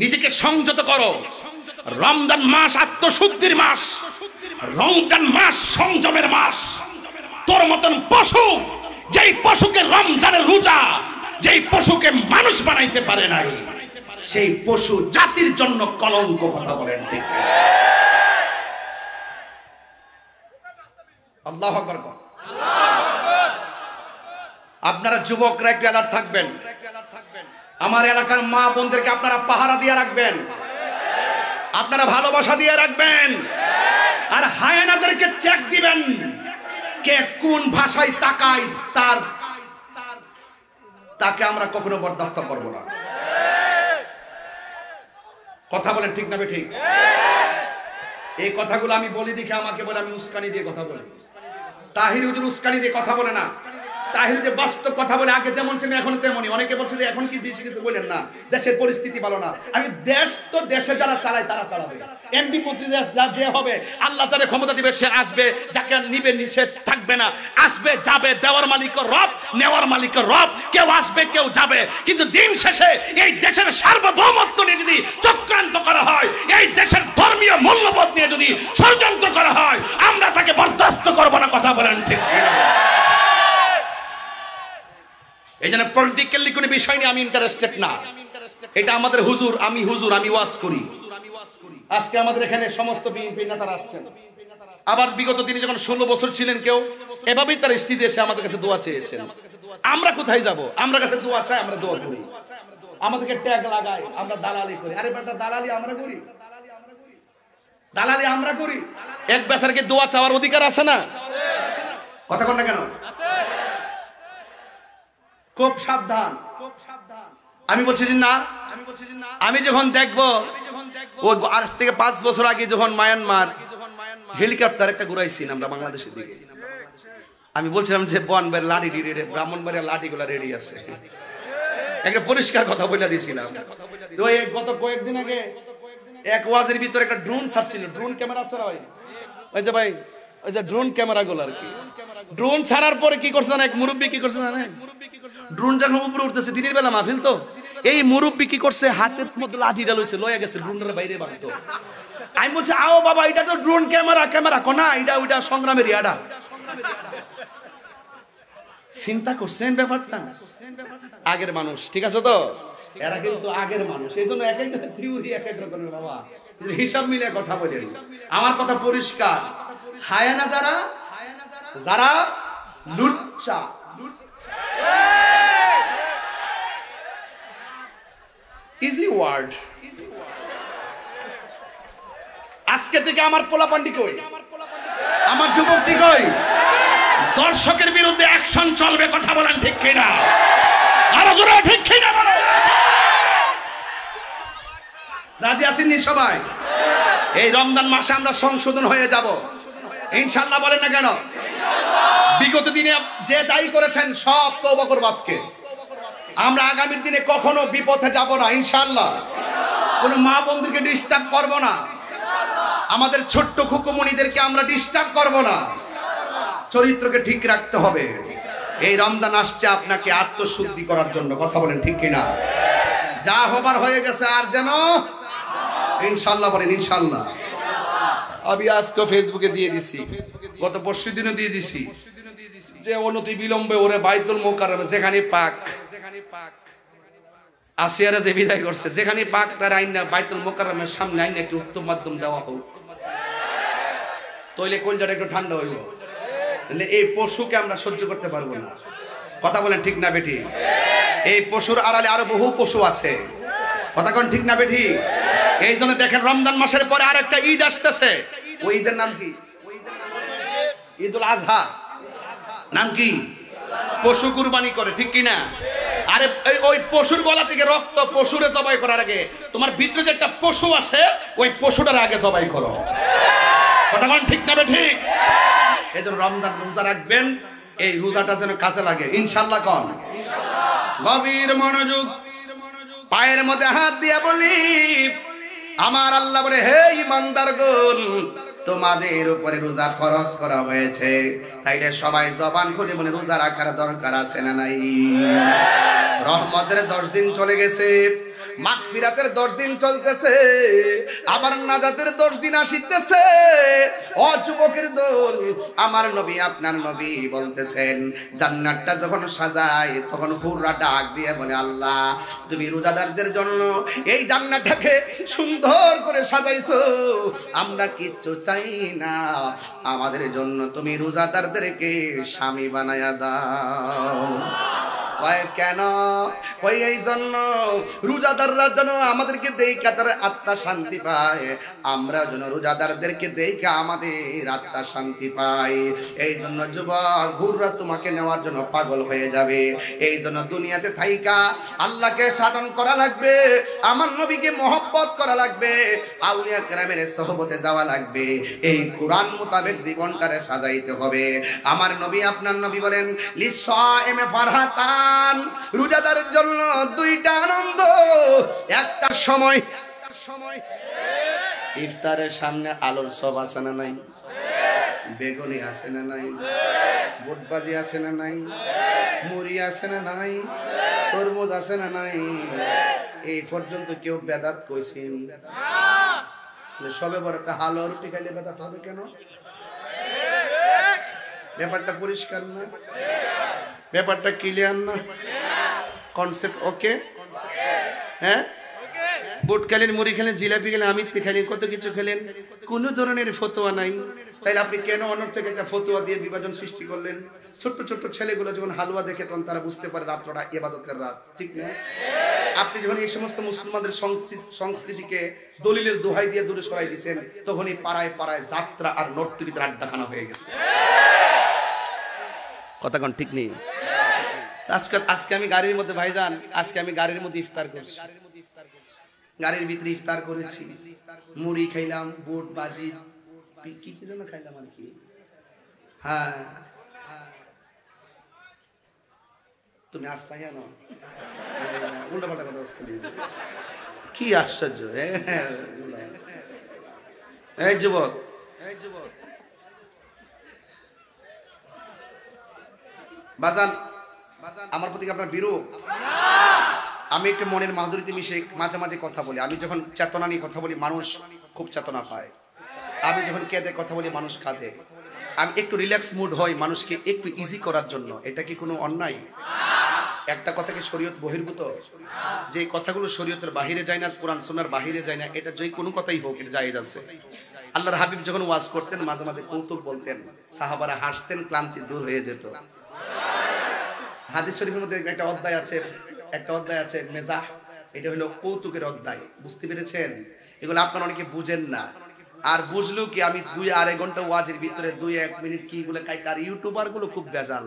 নিজেকে সংযত করো। রমজান মাস আত্মশুদ্ধির মাস, রমজান মাস সংযমের মাস। তোর মতন পশু, যেই পশুকে রমজানের রোজা, যেই পশুকে মানুষ বানাইতে পারে নাই, সেই পশু জাতির জন্য কলঙ্ক। কথা বলেন ঠিক? আল্লাহু আকবার। আপনারা যুবকরা একটু অ্যালার্ট থাকবেন। আমার এলাকার মা বোনদেরকে আপনারা পাহারা দিয়ে রাখবেন, আপনারা ভালোবাসা দিয়ে রাখবেন, আর হায়নাদেরকে চেক দিবেন কে কোন ভাষায় তাকায়, তাকে আমরা কখনো বরদাস্ত করব না। কথা বলেন ঠিক না ঠিক? এই কথাগুলো আমি বলি দেখে আমাকে বলে আমি উস্কানি দিয়ে কথা বলি। তাহির হুজুর উস্কানি দিয়ে কথা বলে না, তাহির যে বাস্তব কথা বলে, আগে যেমন ছিল এখন তেমনই। অনেকে বলছে যে এখন কি বেশি কিছু বলেন না, দেশের পরিস্থিতি ভালো না। আমি দেশ তো দেশে যারা চালায় তারা চালাবে, এমপি মন্ত্রী যে হবে, আল্লাহ যারে ক্ষমতা দিবে সে আসবে, যাকে নিবে সে থাকবে না। আসবে যাবে, দেওয়ার মালিক রব, নেওয়ার মালিক রব। কেউ আসবে কেউ যাবে, কিন্তু দিন শেষে এই দেশের সার্বভৌমত্ব নিয়ে যদি চক্রান্ত করা হয়, এই দেশের ধর্মীয় মূল্যবোধ নিয়ে যদি ষড়যন্ত্র করা হয়, আমরা তাকে বরদাস্ত করবো না। কথা বলেন ঠিক? এই জন্য পলিটিক্যালি কোনো বিষয় নিয়ে আমি ইন্টারেস্টেড না। এটা আমাদের হুজুর, আমি হুজুর, আমি ওয়াজ করি। আজকে আমাদের এখানে সমস্ত বিএনপি নেতারা আসছেন। আবার বিগত দিনে যখন 16 বছর ছিলেন কেউ, এভাবেই তার স্টেজে এসে আমাদের কাছে দোয়া চেয়েছেন। আমরা কোথায় যাব? আমরা কাছে দোয়া চাই, আমরা দোয়া করি। আমাদেরকে ট্যাগ লাগায়, আমরা দালালি করি। আরে বেটা, দালালি আমরা করি, দালালি আমরা করি। এক বেচারাকে দোয়া চাওয়ার অধিকার আছে না? কথা কন না কেন? খুব সাবধান। আমি বলছি যে না, আমি যখন দেখবো ও আজ থেকে 5 বছর আগে যখন মায়ানমার হেলিকপ্টার একটা ঘুরাইছি আমরা বাংলাদেশের দিকে, আমি বলছিলাম যে বনবাড়ি লাঠি রেডি, ব্রাহ্মণবাড়িয়া লাঠিগুলা রেডি আছে। একটা পরিষ্কার কথা বলে দিয়েছিলাম। তো এই গত কয়েকদিন আগে এক ওয়াজের ভিতরে একটা ড্রোন ছাড়ছিল। ড্রোন ক্যামেরা আছে ভাই, ওই যে ভাই, ওই যে ড্রোন ক্যামেরা গুলো আর কি। ড্রোন ছাড়ার পরে কি করছে না, এক মুরব্বী কি করছে না, ড্রোন যখন উপরে উঠতেছে, দিনের বেলা মাহফিল তো, এই মুরব্বী কি করছে, হাতের মধ্যে লাঠিটা লইছে, লয়ে গেছে ড্রোনের বাইরে বাড়তো। আমি বলছি আও বাবা, এটা তো ড্রোন ক্যামেরা, ক্যামেরা কোনা, এটা ওইটা সংগ্রামের ইয়াডা। চিন্তা করছেন ব্যাপারটা? আগের মানুষ, ঠিক আছে তো, এরা কিন্তু আগের মানুষ, এই জন্য এক একটা থিওরি এক এক রকমের বাবা, হিসাব মিলে কথা বলেন। আমার কথা পরিষ্কার, হায়ানা যারা, যারা লুচ্চা, ইজি ওয়ার্ড। আজকে থেকে আমার পোলাপান্ডি কই, আমার যুবকটি কই, দর্শকের বিরুদ্ধে অ্যাকশন চলবে। কথা বলেন ঠিক কিনা? আরো জোরে ঠিক কিনা বলো। রাজি আছেন সবাই? এই রমজান মাসে আমরা সংশোধন হয়ে যাব ইনশাআল্লাহ। বলেন না কেন? বিগত দিনে যে যাই করেছেন সব তওবা করব আজকে। আমরা আগামীর দিনে কখনো বিপথে যাব না ইনশাআল্লাহ। কোনো মা বোনদেরকে ডিস্টার্ব করব না, আমাদের ছোট্ট খুকুমণিদেরকে আমরা ডিস্টার্ব করব না। চরিত্রকে ঠিক রাখতে হবে। এই রমজান আসছে আপনাকে আত্মশুদ্ধি করার জন্য। কথা বলেন ঠিক কিনা? যা হবার হয়ে গেছে, আর যেন ইনশাআল্লাহ বলেন ইনশাআল্লাহ। আমি আজকে ফেসবুকে দিয়ে দিছি, গত পরশু দিনও দিয়ে দিছি, যে অনতি বিলম্বে ওরে বাইতুল মুকাররমে যেখানে পাক আসিয়ারা যে বিদায় করছে, যেখানে পাক তার আইনা বাইতুল মুকাররমের সামনে আইনা একটু উত্তম মাধ্যম দেওয়া হোক, তইলে কলজাটা একটু ঠান্ডা হইব। এই পশুকে আমরা সহ্য করতে পারবো না। কথা বলেন ঠিক না বেটি? এই পশুর আড়ালে আরো বহু পশু আছে। কথা কোন ঠিক না বেটি? এই জন্য দেখেন রমজান মাসের পরে আরেকটা ঈদ আসতেছে। ওই ঈদের নাম কি? ঈদুল আজহা। নাম কি? পশু কুরবানি করে, ঠিক কি না? আরে ওই পশুর গলা থেকে রক্ত পশুরে জবাই করার আগে তোমার ভিতরে যে একটা পশু আছে, ওই পশুটার আগে জবাই করো। কথা কোন ঠিক না বেটি? এই জন্য রমজান রোজা রাখবেন, এই রোজাটা যেন কাজে লাগে ইনশাআল্লাহ। কোন গভীর মনোযোগ, পায়ের মধ্যে হাত দিয়ে বলি, আমার আল্লাহ বলে, হে ইমানদারগণ, তোমাদের উপরে রোজা ফরজ করা হয়েছে, তাইলে সবাই জবান খুলে বলে রোজা রাখার দরকার আছে না নাই? রহমতের 10 দিন চলে গেছে, মাগফিরাতের 10 দিন চলতেছে, আবার নাজাতের 10 দিন আসিতেছে। ও যুবকের দল, আমার নবী আপনার নবী বলতেছেন জান্নাতটা যখন সাজায় তখন হুররা ডাক দিয়ে বলে, আল্লাহ তুমি রোজাদারদের জন্য এই জান্নাতটাকে সুন্দর করে সাজাইছো, আমরা কিচ্ছু চাই না, আমাদের জন্য তুমি রোজাদারদেরকে স্বামী বানায়া দাও। কয় কেন? কই এই জন্য রোজাদাররা যেন আমাদেরকে দেখে তার আত্মা শান্তি পায়, আমরা যেন রোজাদারদেরকে দেখে আমাদের আত্মা শান্তি পাই। এই জন্য যুবক, হুররা তোমাকে নেওয়ার জন্য পাগল হয়ে যাবে। এই জন্য দুনিয়াতে থাইকা আল্লাহকে সাধন করা লাগবে, আমার নবীকে মহব্বত করা লাগবে, আউলিয়া কেরামের সোহবতে যাওয়া লাগবে, এই কোরআন মোতাবেক জীবনটারে সাজাইতে হবে। আমার নবী আপনার নবী বলেন লিসাইমে ফারহাতান, রোজাদারের জন্য দুইটা আনন্দ। একটা সময় ইফতারের সামনে আলোর সব আছে না নাই, বেগুনি আছে না নাই, বুটবাজি আছে না নাই, মুড়ি আছে না নাই, তরমুজ আছে না নাই। এই পর্যন্ত কেউ বেদাত কইছেন? সবে বড়তে হালুয়া রুটি খাইলে বেদাত হবে কেন? ব্যাপারটা পরিষ্কার না? ব্যাপারটা ক্লিয়ার না? কনসেপ্ট ওকে? হ্যাঁ, বুট খেলেন, মুড়ি খেলেন, জিলাপি খেলেন, আমিত্তি খেলেন, কত কিছু খেলেন, কোন ধরনের ফতোয়া নাই। তাইলে আপনি কেন অন্য থেকে একটা ফতোয়া দিয়ে বিভাজন সৃষ্টি করলেন? ছোট্ট ছোট্ট ছেলেগুলো যখন হালুয়া দেখে তখন তারা বুঝতে পারে রাত্রটা ইবাদতের রাত, ঠিক না? আপনি যখন এই সমস্ত মুসলমানদের সংস্কৃতিকে দলিলের দোহাই দিয়ে দূরে সরাই দিয়েছেন, তখনই পাড়ায় পাড়ায় যাত্রা আর নর্তকীদের আড্ডাখানা হয়ে গেছে। কথা কোন ঠিক নেই? আজকে আমি গাড়ির মধ্যে, ভাইজান আজকে আমি গাড়ির মধ্যে ইফতার করছি, গাড়ির ভিতরে ইফতার করেছি, মুড়ি খাইলাম, বুট বাজি কি কি যেন খাইলাম আর কি। হ্যাঁ, তুমি আসতে জানো উল্টা পাল্টা কথা কি আশ্চর্য। এই যুবক, বাজান আমার প্রতি আপনার বিরূপ। আমি একটু মনের মাধুরীতে মিশে মাঝে মাঝে কথা বলি। আমি যখন চেতনা নিয়ে কথা বলি মানুষ খুব চেতনা পায়, আমি যখন কেঁদে কথা বলি মানুষ কাঁদে। আমি একটু রিল্যাক্স মুড হই মানুষকে একটু ইজি করার জন্য। এটা কি কোনো অন্যায়? একটা কথা কি শরীয়ত বহির্ভূত? যে কথাগুলো শরীয়তের বাহিরে যায় না, কোরআন সুন্নাহর বাহিরে যায় না, এটা যে কোনো কথাই হোক এটা জায়েজ আছে। আল্লাহর হাবিব যখন ওয়াজ করতেন মাঝে মাঝে কৌতুক বলতেন, সাহাবারা হাসতেন, ক্লান্তি দূর হয়ে যেত। হাদিস শরীফের মধ্যে একটা অধ্যায় আছে মেজাহ, এটা হলো কৌতুকের অধ্যায়। বুঝতে পেরেছেন? এগুলো আপনারা অনেকে বুঝেন না। আর বুঝলো কি, আমি 2-2.5 ঘন্টা ওয়াজের ভিতরে 2-1 মিনিট কি গুলো খাই। আর ইউটিউবার গুলো খুব বেজাল,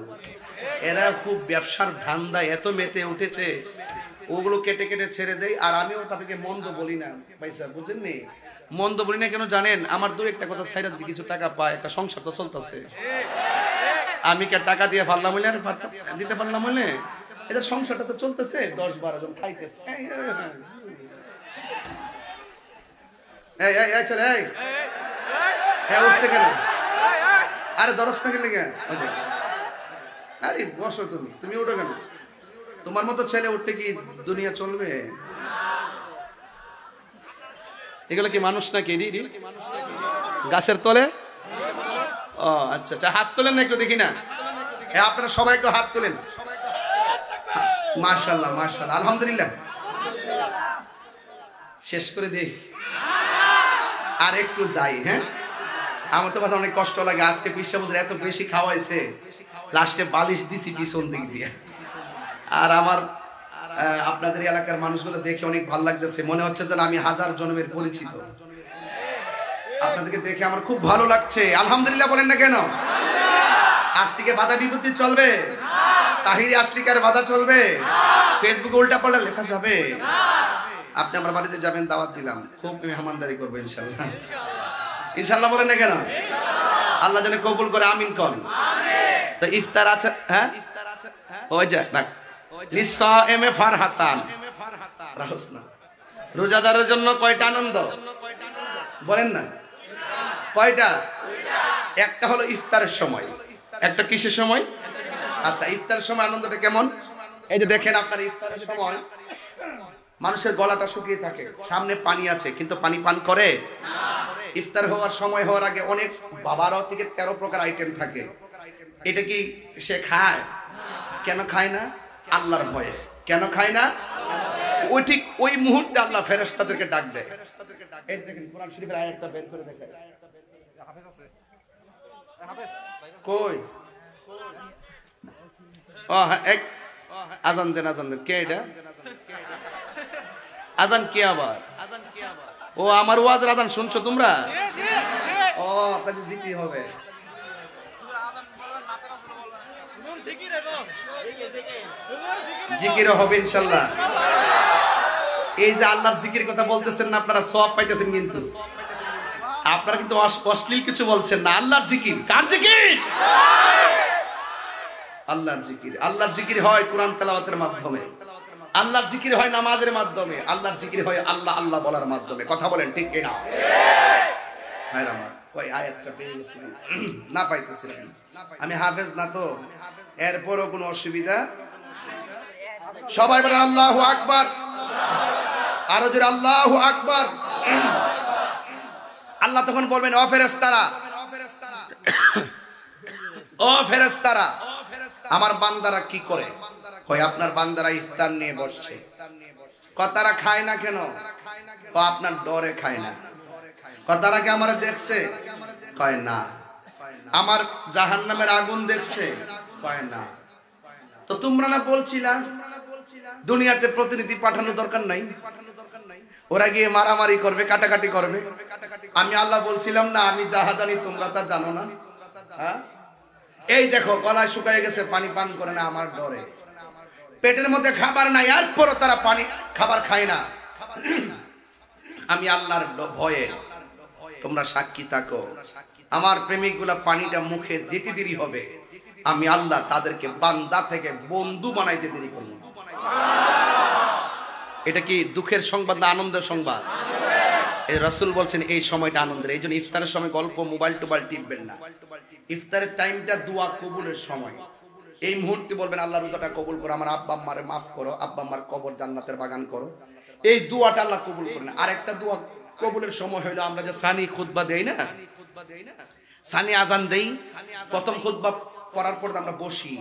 এরা খুব ব্যবসার ধান্দায় এত মেতে উঠেছে, ওগুলো কেটে কেটে ছেড়ে দেয়। আর আমিও তাদেরকে মন্দ বলি না, পয়সা বুঝেননি? মন্দ বলি না কেন জানেন? আমার 2-1টা কথা ছাইরা যদি কিছু টাকা পায়, একটা সংসার তো চলতেছে। আমি কে টাকা দিয়ে পারলাম হইলে, আর দিতে পারলাম হইলে, এদের সংসারটা তো চলতেছে, 10-12 জন খাইতেছে। চলে উঠছে কেন? আরে দরস না গেলে কেন? আরে বসো, তুমি উঠো কেন? তোমার মতো ছেলে উঠতে কি দুনিয়া চলবে? এগুলো কি মানুষ নাকি? গাছের তলে? ও আচ্ছা আচ্ছা, হাত তোলেন না একটু দেখি না। আপনারা সবাই একটু হাত তোলেন। মাশাআল্লাহ মাশাআল্লাহ, আলহামদুলিল্লাহ। শেষ করে দেই আর একটু যাই। হ্যাঁ, আমার তো কাছে অনেক কষ্ট লাগে। আজকে পিসা বুঝে এত বেশি খাওয়াইছে, লাস্টে বালিশ দিছি পিছন দিক দিয়ে। আর আমার আপনাদের এলাকার মানুষগুলো দেখে অনেক ভালো লাগতেছে, মনে হচ্ছে যেন আমি 1000 জন্মের পরিচিত। আপনাদেরকে দেখে আমার খুব ভালো লাগছে। আলহামদুলিল্লাহ বলেন না কেন? আজ থেকে বাধা বিপত্তি চলবে? তাহিরি আসলিকার বাধা চলবে? ফেসবুকে উল্টা পাল্টা লেখা যাবে? আপনি আমার বাড়িতে যাবেন, দাওয়াত দিলাম, খুব মেহমানদারি করবো ইনশাল্লাহ। ইনশাল্লাহ বলেন না কেন? আল্লাহ যেন কবুল করে, আমিন করেন। তো ইফতার আছে, হ্যাঁ ওই যে লিসাইমে ফারহাতান, রোজাদারের জন্য কয়টা আনন্দ বলেন না? কয়টা? একটা হলো ইফতারের সময়, একটা কিসের সময়? আচ্ছা, ইফতারের সময় আনন্দটা কেমন? এই যে দেখেন, আপনার ইফতারের সময় মানুষের গলাটা শুকিয়ে থাকে, সামনে পানি আছে কিন্তু পানি পান করে না। ইফতার হওয়ার সময় হওয়ার আগে অনেক 12 থেকে 13 প্রকার আইটেম থাকে, এটা কি সে খায়? কেন খায় না? আল্লাহর ভয়ে। কেন খায় না? ওই ঠিক ওই মুহূর্তে আল্লাহ ফেরেশতাদেরকে ডাক দেয়। এই দেখেন কোরআন শরীফের আয়াতটা বের করে দেখেন। কই? ও হ্যাঁ, এক আজান দেন, আজান দেন। কে এটা? আজান কে আবার? ও আমার ওয়াজের আজান শুনছো তোমরা? ও তাহলে দিতেই হবে। জিকির হবে ইনশাআল্লাহ। এই যে আল্লাহর জিকির কথা বলতেছেন না আপনারা, সওয়াব পাইতেছেন, কিন্তু আপনারা কিন্তু অশ্লীল কিছু বলছেন না। আল্লাহর জিকির, কার জিকির? আল্লাহর জিকির। আল্লাহর জিকির হয় কোরআন তেলাওয়াতের মাধ্যমে, আল্লাহর জিকির হয় নামাজের মাধ্যমে, আল্লাহর জিকির হয় আল্লাহ আল্লাহ বলার মাধ্যমে। কথা বলেন ঠিক কিনা? ভাইরা আমার, ওই আয়াতটা পেয়ে গেছিলাম না, পাইতেছিলাম। আমি হাফেজ না তো, এরপরও কোনো অসুবিধা। সবাই বলেন আল্লাহু আকবার। আরো জোরে আল্লাহু আকবার। আল্লাহ তখন বলবেন, ও ফেরেশতারা, ও ফেরেশতারা, আমার বান্দারা কি করে? কয় আপনার বান্দারা ইফতার নিয়ে বসছে। কথারা খায় না কেন? ও আপনার ডরে খায় না। কথারা কি আমার দেখছে? কয় না। আমার জাহান্নামের আগুন দেখছে? কয় না। তো তোমরা না বলছিলা দুনিয়াতে প্রতিনিধি পাঠানোর দরকার নাই, ওরা গিয়ে মারামারি করবে, কাটাকাটি করবে। আমি আল্লাহ বলছিলাম না আমি যাহা জানি তোমরা তা জানো না? হ্যাঁ, এই দেখো গলায় শুকায় গেছে, পানি পান করে না আমার ডরে। পেটের মধ্যে খাবার নাই, এরপরও তারা পানি খাবার খায় না। আমি আল্লাহর ভয়ে, তোমরা সাক্ষী থাকো, আমার প্রেমিকগুলা পানিটা মুখে দিতে দেরি হবে, আমি আল্লাহ তাদেরকে বান্দা থেকে বন্ধু বানাইতে দেরি করব। এটা কি দুঃখের সংবাদ না আনন্দের সংবাদ? এই রাসূল বলছেন এই সময়টা আনন্দের। এই জন্য ইফতারের সময় গল্প, মোবাইল টোবাইল টিপবেন না। ইফতারের টাইমটা দোয়া কবুলের সময়। এই মুহূর্তে বলবেন আল্লাহ রোজাটা কবুল করো, আমার আব্বা আম্মারে মাফ করো, আব্বা আম্মার কবর জান্নাতের বাগান করো। এই দোয়াটা আল্লাহ কবুল করেন। আরেকটা দোয়া কবুলের সময় হইলো আমরা যে সানি খুতবা দেই না, সানি আজান দেই, প্রথম খুতবা পড়ার পর আমরা বসি,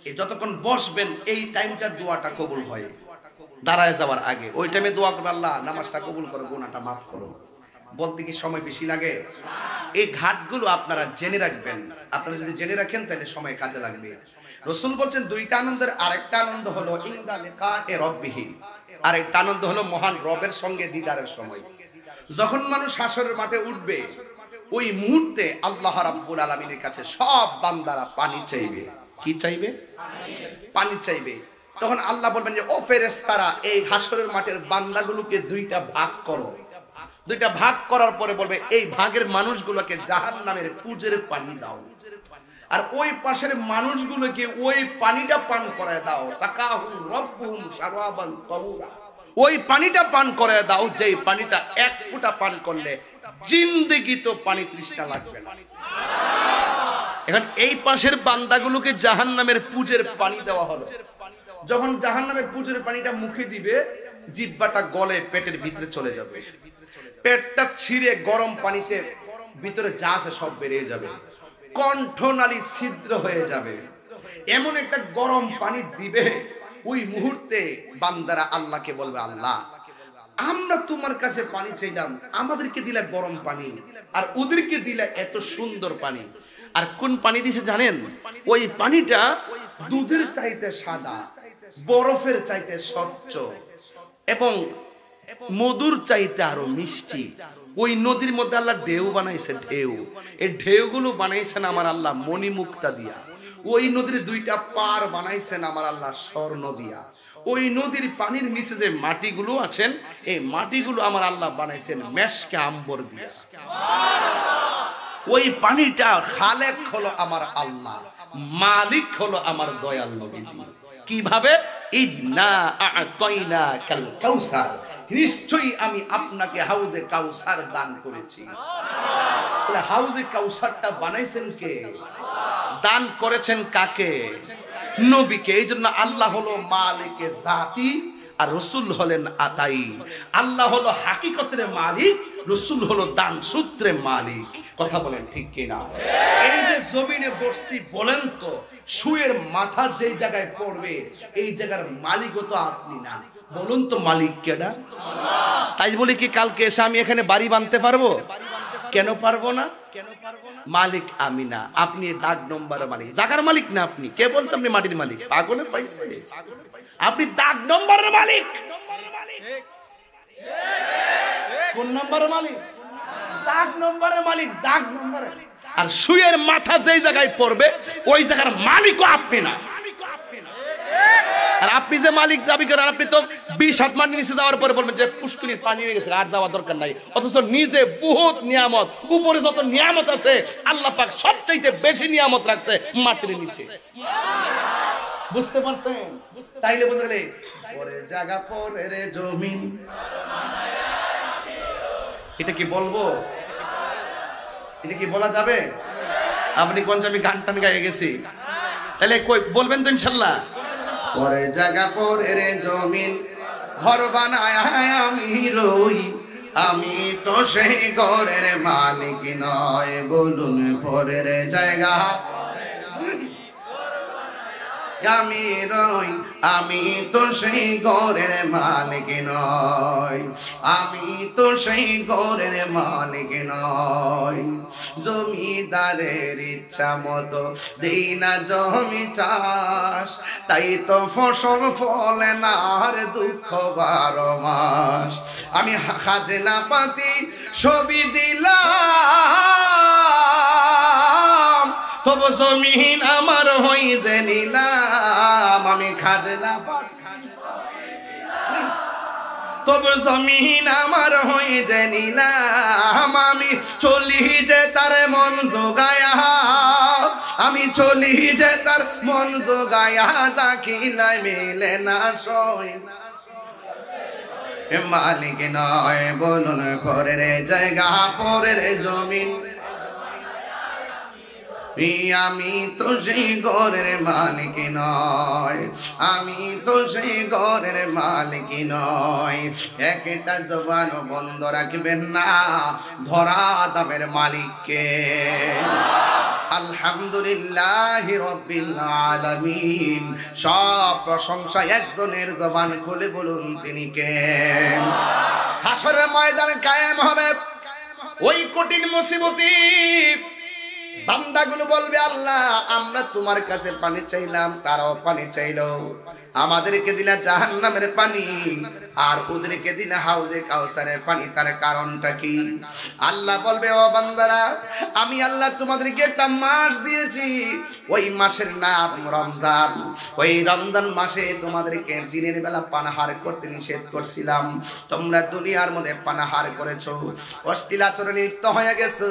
এই যতক্ষণ বসবেন এই টাইমটার দোয়াটা কবুল হয়। দাঁড়ায় যাওয়ার আগে ওই টাইমে দোয়া করবে, আল্লাহ নামাজটা কবুল করো, গুনাহটা মাফ করো। বলতে কি সময় বেশি লাগে? এই ঘাটগুলো আপনারা জেনে রাখবেন। আপনারা যদি জেনে রাখেন তাহলে সময় কাজে লাগবে। রাসূল বলছেন দুইটা আনন্দের আরেকটা আনন্দ হলো ইনদা লিকায়ে রাব্বিহি, আরেকটা আনন্দ হলো মহান রবের সঙ্গে দিদারের সময়। যখন মানুষ হাসরের মাঠে উঠবে ওই মুহূর্তে আল্লাহ রাব্বুল আলামিনের কাছে সব বান্দারা পানি চাইবে। কি চাইবে? পানি চাইবে। তখন আল্লাহ বলবেন যে ও ফেরেশতারা, এই হাসরের মাঠের বান্দাগুলোকে দুইটা ভাগ করো। দুইটা ভাগ করার পরে বলবে এই ভাগের মানুষগুলোকে জাহান্নামের পুজের পানি দাও, আর ওই পাশের মানুষগুলোকে ওই পানিটা পান করায় দাও। সাকাহুম রাব্বুহুম শারাবান তাহুরা, ওই পানিটা পান করায় দাও যেই পানিটা এক ফোঁটা পান করলে জিন্দেগি তো পানি তৃষ্ণা লাগবে না। এখন এই পাশের বান্দাগুলোকে জাহান্নামের পুজের পানি দেওয়া হলো। যখন জাহান্নামের পুজের পানিটা মুখে দিবে, জিহ্বাটা গলে পেটের ভিতরে চলে যাবে, পেটটা ছিঁড়ে গরম পানিতে ভিতরে যা আছে সব বেরিয়ে যাবে, কণ্ঠনালী ছিদ্র হয়ে যাবে। এমন একটা গরম পানি দিবে, ওই মুহূর্তে বান্দারা আল্লাহকে বলবে আল্লাহ আমরা তোমার কাছে পানি চাইলাম, আমাদেরকে দিলা গরম পানি, আর ওদেরকে দিলা এত সুন্দর পানি। আর কোন পানি দিছে জানেন? ওই পানিটা দুধের চাইতে সাদা, বরফের চাইতে স্বচ্ছ এবং মধুর চাইতে আরো মিষ্টি। ওই নদীর মধ্যে আল্লাহ ঢেউ বানাইছে, ঢেউ। এই ঢেউগুলো বানাইছেন আমার আল্লাহ মণিমুক্তা দিয়া। ওই নদীর দুইটা পার বানাইছেন আমার আল্লাহ স্বর্ণ দিয়া। ওই নদীর পানির নিচে যে মাটিগুলো আছেন, এই মাটিগুলো আমার আল্লাহ বানাইছেন মেশকে আম্বর দিয়া। ওই পানিটা খালেক হলো আমার আল্লাহ, মালিক হলো আমার দয়াল নবীজি। কিভাবে? ইন্না আ'তাইনাকাল কাউসার, নিশ্চয়ই আমি আপনাকে হাউজে কাউসার দান করেছি। তাহলে হাউজে কাউসারটা বানাইছেন কে? দান করেছেন কাকে? নবীকে। এই জন্য আল্লাহ হলো মালিকে জাতি, আর রসুল হলেন আতাই। আল্লাহ হলো হাকিকতের মালিক, রসুল হলো দান সূত্রের মালিক। কথা বলেন ঠিক কিনা? এই যে জমিনে বসছি, বলেন তো শুয়ের মাথা যেই জায়গায় পড়বে এই জায়গার মালিকও তো আপনি না, বলুন তো মালিক কেডা? তাই বলি কি কালকে এসে আমি এখানে বাড়ি বাঁধতে পারবো? কেন পারবো না? মালিক আমি না, আপনি দাগ নম্বরের মালিক, জায়গার মালিক না। আপনি কে বলছে আপনি মাটির মালিক? পাগলে পাইছে? আপনি দাগ নম্বরের মালিক। কোন নম্বরের মালিক? দাগ নম্বরের মালিক, দাগ নম্বরে। আর শুয়ের মাথা যেই জায়গায় পড়বে ওই জায়গার মালিকও আপনি না। আর আপনি যে মালিক দাবি করেন, আপনি তো 20 হাত মাটির নিচে যাওয়ার পরে বলবেন যে পুষ্করিণীর পানি হয়ে গেছে, আর যাওয়ার দরকার নাই। অথচ নিজে বহুত নিয়ামত, উপরে যত নিয়ামত আছে আল্লাহ পাক সবচাইতে বেশি নিয়ামত রাখছে মাটির নিচে। বুঝতে পারছেন? তাইলে বুঝলে পরে জায়গা পরে রে জমিন, এটা কি বলবো? এটা কি বলা যাবে? আপনি কোন আমি গান টান গাইয়ে গেছি, তাহলে কই বলবেন তো ইনশাল্লাহ। পরে জায়গা পরে রে জমিন, ঘর বানায় আমি রই, আমি তো সেই ঘরের মালিক নয়। বলুন পরের জায়গা আমি রই, আমি তো সেই ঘরের মালিক নয়, আমি তো সেই ঘরের মালিক নয়। জমিদারের ইচ্ছা মতো দেই না জমি চাষ, তাই তো ফসল ফলে না আর দুঃখ 12 মাস। আমি খাজনা পাতি সবই দিলাম, তবু জমিন আমার হই যে নিলাম। আমি খাজনা পাতি তবু জমিন আমার হই যে নিলাম। আমি চলি যে তার মন জোগায়া, আমি চলি যে তার মন জোগায়া, দাখিলায় মিলে না সই মালিক নয়। বলুন পরের জায়গা পরের জমিন, আমি তো সেই ঘরের মালিক নয়, আমি তো সেই ঘরের মালিক নয়। একটা জবান বন্ধ রাখবেন না, ধরা দামের মালিককে। আলহামদুলিল্লাহ রাব্বিল আলামিন। সব প্রশংসা একজনের জবান খুলে বলুন তিনি কে। হাসরের ময়দান কায়েম হবে ওই কঠিন মুসিবতে, বান্দাগুলো বলবে আল্লাহ আমরা তোমার কাছে পানি চাইলাম, তারাও পানি চাইলো, আমাদেরকে দিলা জাহান্নামের পানি আর ওদেরকে দিলা হাউজে কাউসারের পানি, তার কারণটা কি? আল্লাহ বলবে ও বান্দারা, আমি আল্লাহ তোমাদেরকে একটা মাস দিয়েছি, ওই মাসের নাম রমজান। ওই রমজান মাসে তোমাদেরকে দিনের বেলা পানাহার করতে নিষেধ করছিলাম, তোমরা দুনিয়ার মধ্যে পানাহার করেছো, অশ্লীল আচরণে লিপ্ত হয়ে গেছো।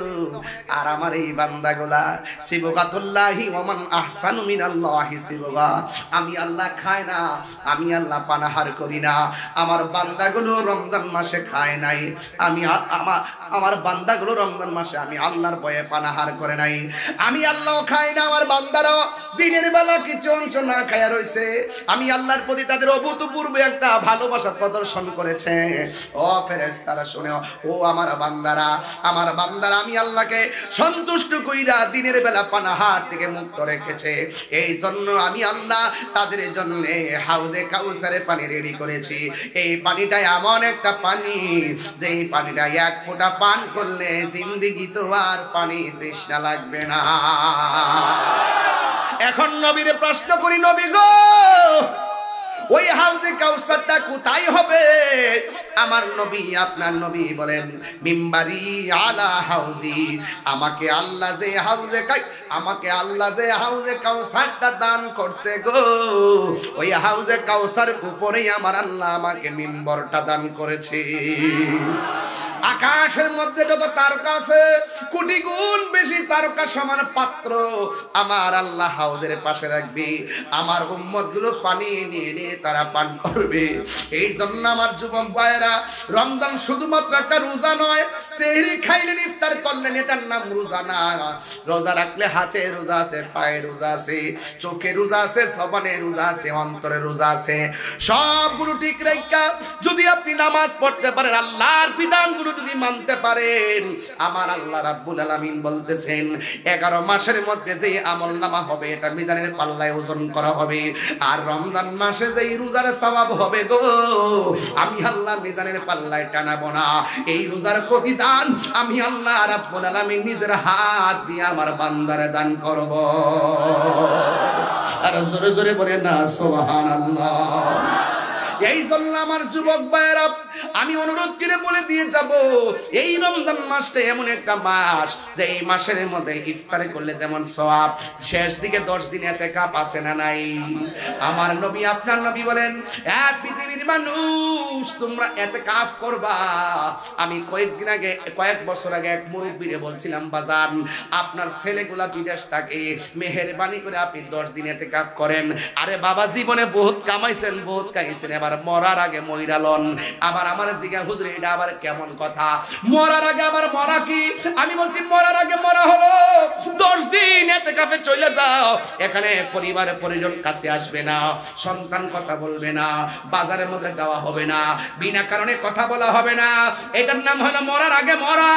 আর আমার এই বান্দাগুলা সিবগাতুল্লাহি ওয়া মান আহসানু মিনাল্লাহি সিবগা, আমি আল্লাহ খাই না, আমি আল্লাহ পানাহার করি না। আমার বান্দাগুলো রমজান মাসে খায় নাই, আমি আমার বান্দাগুলো রমজান মাসে আমি আল্লাহর ভয়ে পানাহার করে নাই। আমি আল্লাহ খাই না, আমার বান্দারা দিনের বেলা কিছু অংশ না খায়া রয়েছে। আমি আল্লাহর প্রতি তাদের অভূতপূর্ব একটা ভালোবাসা প্রদর্শন করেছে। ও ফেরেশতারা শুনে, ও আমার বান্দারা, আমার বান্দারা আমি আল্লাহকে সন্তুষ্ট কইরা দিনের বেলা পানাহার থেকে মুক্ত রেখেছে। এই জন্য আমি আল্লাহ তাদের জন্য হাউজে কাউসারে পানি রেডি করেছি। এই পানিটা এমন একটা পানি, যেই পানিটা এক ফোঁটা পান করলে জিন্দেগি তো আর পানি তৃষ্ণা লাগবে না। এখন নবীরে প্রশ্ন করি, নবী গো ওই হাউজে কাউসারটা কোথায় হবে? আমার নবী আপনার নবী বলেন মিম্বারি আলা হাউজি, আমাকে আল্লাহ যে হাউজে কাউসারটা দান করছে গো, ওই হাউজে কাউসার উপরেই আমার আল্লাহ আমাকে মিম্বরটা দান করেছে। আকাশের মধ্যে যত তারকা আছে কোটি গুণ বেশি তারকা সমান পাত্র আমার আল্লাহ হাউজের পাশে রাখবে। আমার উম্মতগুলো পানি নিয়ে নিয়ে তারা পান করবে। এই জন্য আমার যুবক ভাইয়েরা, রমজান শুধুমাত্র একটা রোজা নয়। সেহরি খাইলেন, ইফতার করলেন, এটার নাম রোজা না। রোজা রাখলে হাতে রোজা আছে, পায়ে রোজা আছে, চোখে রোজা আছে, জবানে রোজা আছে, অন্তরে রোজা আছে। সবগুলো ঠিক রেখা যদি আপনি নামাজ পড়তে পারেন, আল্লাহর বিধানগুলো যদি মানতে পারেন, আমার আল্লাহ রাব্বুল আলামিন বলতেছেন 11 মাসের মধ্যে যে আমল নামা হবে এটা মিজানের পাল্লায় ওজন করা হবে। আর রমজান মাসে যেই রোজার সওয়াব হবে গো, আমি আল্লাহ মিজানের পাল্লায় টানাবো না। এই রোজার প্রতিদান আমি আল্লাহ রাব্বুল আলামিন নিজের হাত দিয়ে আমার বান্দারে দান করব। আর জোরে জোরে বলে না সুবহানাল্লাহ। এই জন্য আমার যুবক ভাইয়েরা, আমি অনুরোধ করে বলে দিয়ে যাব, এই রমজান মাসটা এমন একটা মাস যে এই মাসের মধ্যে ইফতারে করলে যেমন সওয়াব, শেষ দিকে 10 দিন ইতিকাফ আছে না নাই? আমার নবী, আপনার নবী বলেন, এক পৃথিবীর মানুষ তোমরা ইতিকাফ করবা। আমি কয়েক বছর আগে এক মুরব্বিরে বলছিলাম, বাজান আপনার ছেলেগুলা বিদেশ থাকে, মেহেরবানি করে আপনি 10 দিন ইতিকাফ করেন। আরে বাবা, জীবনে বহুত কামাইছেন, বহুত খাইছেন, এবার মরার আগে মইরালন। আবার আমার জিজ্ঞাসা, হুজুর এটা আবার কেমন কথা? মরার আগে আবার মরা কি? আমি বলছি মরার আগে মরা হলো 10 দিন ইতিকাফে চলে যাও। এখানে পরিবার পরিজন কাছে আসবে না, সন্তান কথা বলবে না, বাজারের মধ্যে যাওয়া হবে না, বিনা কারণে কথা বলা হবে না। এটার নাম হলো মরার আগে মরা।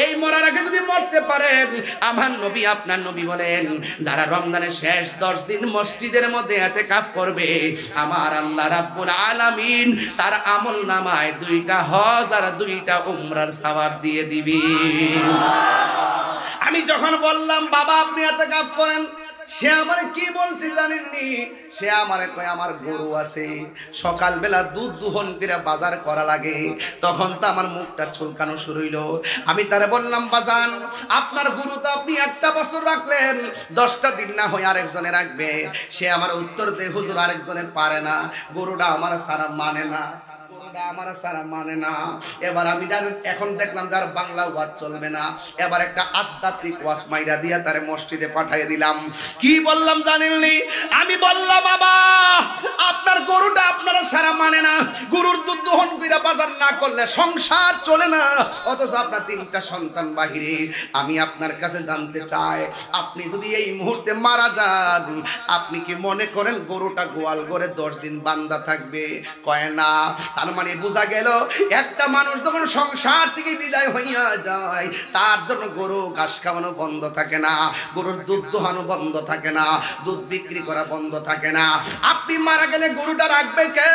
এই মরার আগে যদি মরতে পারেন, আমার নবী, আপনার নবী বলেন, যারা রমজানের শেষ 10 দিন মসজিদের মধ্যে ইতিকাফ করবে, আমার আল্লাহ রাব্বুল আলামিন তার আমল নামায় 2টা হজ আর 2টা উমরার সওয়াব দিয়ে দিবি। আমি যখন বললাম বাবা আপনি ইতিকাফ করেন, সে আমারে কি বলছে জানেননি? সে আমারে কয় আমার গরু আছে, সকালবেলা দুধ দুহন করে বাজার করা লাগে। তখন তো আমার মুখটা চুলকানো শুরু হইল। আমি তারে বললাম, বাজান আপনার গরু তো আপনি 1টা বছর রাখলেন, 10টা দিন না হয় আরেকজনে রাখবে। সে আমার উত্তর দেয়, হুজুর আরেকজনে পারে না, গরুটা আমার সারা মানে না, আমার সারা মানে না। এবার আমি এখন দেখলাম যার বাংলা ওয়াজ চলবে না, এবার একটা আধ্যাত্মিক ওয়াজ মাইরা দিয়া তারে মসজিদে পাঠিয়ে দিলাম। কি বললাম জানেননি? আমি বললাম, বাবা আপনার গরুটা আপনারা সারা মানে না, গরুর দুধ দহন কইরা বাজার না করলে সংসার চলে না, অথচ আপনার 3টা সন্তান বাহিরে। আমি আপনার কাছে জানতে চাই, আপনি যদি এই মুহূর্তে মারা যান, আপনি কি মনে করেন গরুটা গোয়াল ঘরে 10 দিন বান্দা থাকবে? কয় না। তার মানে বোঝা গেল, একটা মানুষ যখন সংসার থেকে বিদায় হইয়া যায়, তার জন্য গরু ঘাস খাওয়ানো বন্ধ থাকে না, গরুর দুধ দোহানো বন্ধ থাকে না, দুধ বিক্রি করা বন্ধ থাকে না। আপনি মারা গেলে গরুটা রাখবে কে?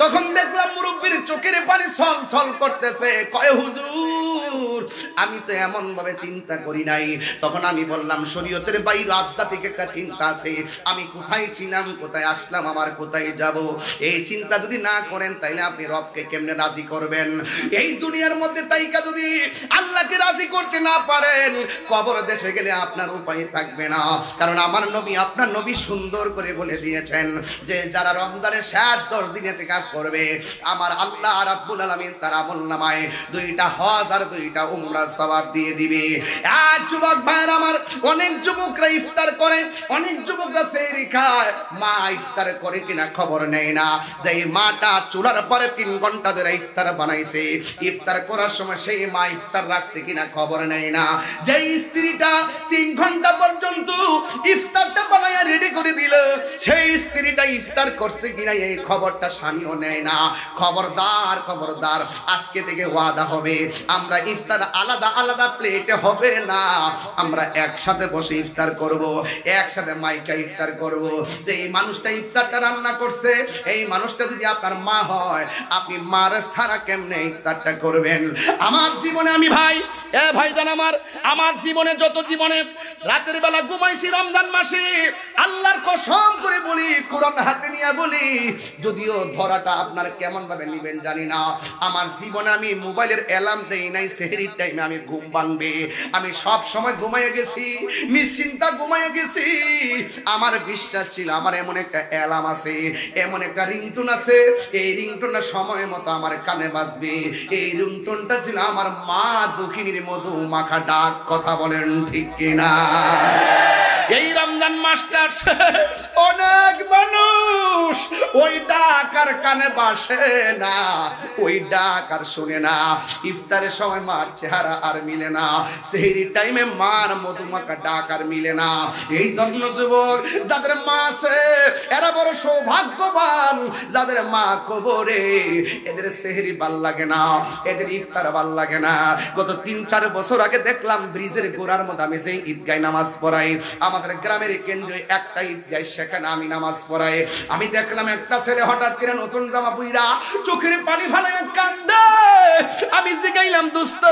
তখন দেখলাম মুরব্বির চোখের পানি ছল ছল করতেছে। কয় হুজুর আমি তো এমন ভাবে চিন্তা করি নাই। তখন আমি বললাম, শরীয়তের বাইরে আধ্যাত্মিক একটা চিন্তা আছে। আমি কোথায় ছিলাম, কোথায় আসলাম, আমার কোথায় যাব, এই চিন্তা যদি না করেন তাইলে আপনি রবকে কেমনে রাজি করবেন? এই দুনিয়ার মধ্যে তাইকা যদি আল্লাহকে রাজি করতে না পারেন, কবর দেশে গেলে আপনার উপায় থাকবে না। কারণ আমার নবী, আপনার নবী সুন্দর করে বলে দিয়েছেন যে যারা রমজানের শেষ 10 দিন ইতিকাফ করবে, আমার আল্লাহ রাব্বুল আলামিন তার আমলনামায় 2টা হজ আর 2টা উমরার সওয়াব দিয়ে দিবে। আর যুবক ভাইরা আমার, অনেক যুবকরা ইফতার করে, অনেক যুবকরা সেহরি খায়, মা ইফতার করে কিনা খবর নেয় না। যে মাটা চুলার পরে 3 ঘন্টা ধরে ইফতার বানাইছে, ইফতার করার সময় সেই মা ইফতার রাখছে কিনা খবর নেয় না। যে স্ত্রীটা 3 ঘন্টা পর্যন্ত ইফতারটা বানাইয়া রেডি করে দিল, সেই স্ত্রীটা ইফতার করছে কিনা এই খবরটা স্বামীও নেয় না। খবরদার, খবরদার, আজকে থেকে ওয়াদা হবে, আমরা ইফতার আলাদা আলাদা প্লেটে হবে না, আমরা একসাথে বসে ইফতার করব, একসাথে মাইকা ইফতার করব। যে এই মানুষটা ইফতারটা রান্না করছে, এই মানুষটা যদি আপনার মা হয়, আপনি মার সারা কেমনে ইফতারটা করবেন? আমার জীবনে আমি ভাইজান, আমার জীবনে যত জীবনে রাতের বেলা ঘুমাইছি রমজান মাসে, আল্লাহর কসম করে বলি, কোরআন হাতে নিয়ে বলি, যদিও ধরাটা আপনার কেমন ভাবে নিবেন জানি না, আমার জীবনে আমি মোবাইলের অ্যালার্ম দেই নাই, সেহরির টাইমে আমি ঘুম ভাঙবে। আমি সব সময় ঘুমাইয়া গেছি, নিশ্চিন্তা ঘুমাইয়া গেছি। আমার বিশ্বাস ছিল আমার এমন একটা অ্যালার্ম আছে, এমন একটা রিংটোন আছে, এই রিংটোনটা সময় মতো আমার কানে বাজবে। এই রিংটোনটা ছিল আমার মা দক্ষিণীর মধু মাখা ডাক। কথা বলেন ঠিক কিনা? এই রমজান মাসটা অনেক মানুষ ওই ডাক আর কানে বাসে না, ওই ডাক আর শুনে না। ইফতারের সময় মার চেহারা আর মিলে না, সেহরির টাইমে মার মধুমাখা ডাক আর মিলে না। এই জন্য যুবক যাদের মা আছে এরা বড় সৌভাগ্যবান, যাদের মা কবরে এদের সেহরি ভাল লাগে না, এদের ইফতার ভাল লাগে না। গত 3-4 বছর আগে দেখলাম ব্রিজের গোড়ার মধ্যে আমি যে ঈদগায় নামাজ পড়াই, আমাদের গ্রামের কেন্দ্রে একটা ঈদগায়, সেখানে আমি নামাজ পড়াই। আমি দেখলাম একটা ছেলে হঠাৎ করে নতুন জামা পইরা চোখের পানি ফেলাইয়া কান্দে। আমি জিগাইলাম, দোস্ত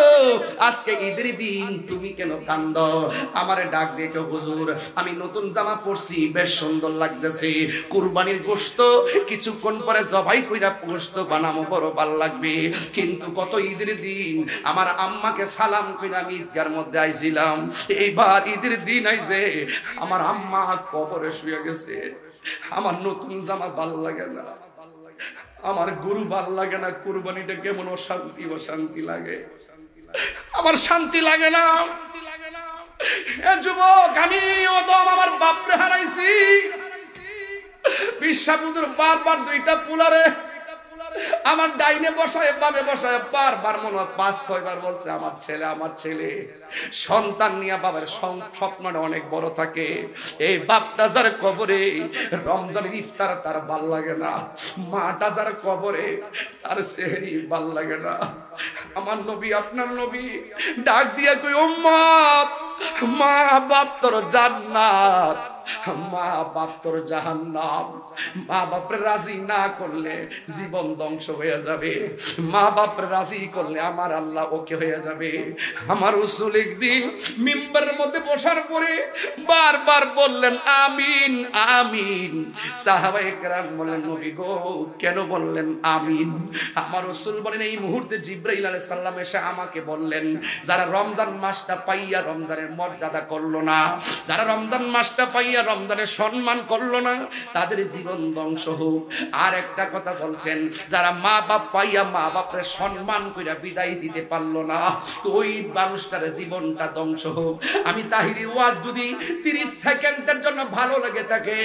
আজকে ঈদের দিন তুমি কেন কান্দ? আমারে ডাক দিয়ে কেউ, হুজুর আমি নতুন জামা পরছি, বেশ সুন্দর লাগতেছে, কুরবানির গোশত কিছুক্ষণ পরে জবাই কইরা গোশত বানাবো, বড় ভালো লাগবে, কিন্তু কত ঈদের দিন আমার আম্মাকে সালাম কইরা আমি ঈদগার মধ্যে আইছিলাম, এইবার ঈদের দিন আইছে আমার আম্মা কবরে শুয়ে গেছে, আমার নতুন জামা ভাল লাগে না, আমার গরু ভাল লাগে না, কুরবানিটা কেমন অশান্তি অশান্তি লাগে, আমার শান্তি লাগে না। এ যুবক, আমি আমার বাপরে হারাইছি। বিশ্বাস হুজুর বারবার 2টা পুলারে আমার ডাইনে বসায় বামে বসায় বারবার মনে হয় 5-6 বার বলছে আমার ছেলে, আমার ছেলে। সন্তান নিয়ে বাবার স্বপ্নটা অনেক বড় থাকে। এই বাপটা যার কবরে রমজানের ইফতার তার ভাল লাগে না, মাটা যার কবরে তার সেহরি ভাল লাগে না। আমার নবী, আপনার নবী ডাক দিয়া কই, উম্মত মা বাপ তোর জান্নাত, মা বাপ তোর জাহান্নাম। মা বাপরে রাজি না করলে জীবন ধ্বংস হয়ে যাবে, মা বাপরে রাজি করলে আমার আল্লাহ ওকে হয়ে যাবে। আমার রাসূল একদিন মিম্বারের মধ্যে বসার পরে বারবার বললেন আমিন আমিন। সাহাবায়ে কেরাম বললেন, নবী গো কেন বললেন আমিন? আমার রাসূল বলেন, এই মুহূর্তে জিবরাইল আলাইহিস সালাম এসে আমাকে বললেন, যারা রমজান মাসটা পাইয়া রমজানের মর্যাদা করলো না, যারা রমজান মাসটা পাইয়া রমজানের সম্মান করলো না, তাদের জীবন ধ্বংস হোক। আর একটা কথা বলছেন, যারা মা বাপ পাইয়া মা বাপের সম্মান কইরা বিদায় দিতে পারলো না, তো ওই মানুষটার জীবনটা ধ্বংস হোক। আমি তাহিরি ওয়াজ যদি 30 সেকেন্ডের জন্য ভালো লাগে থাকে,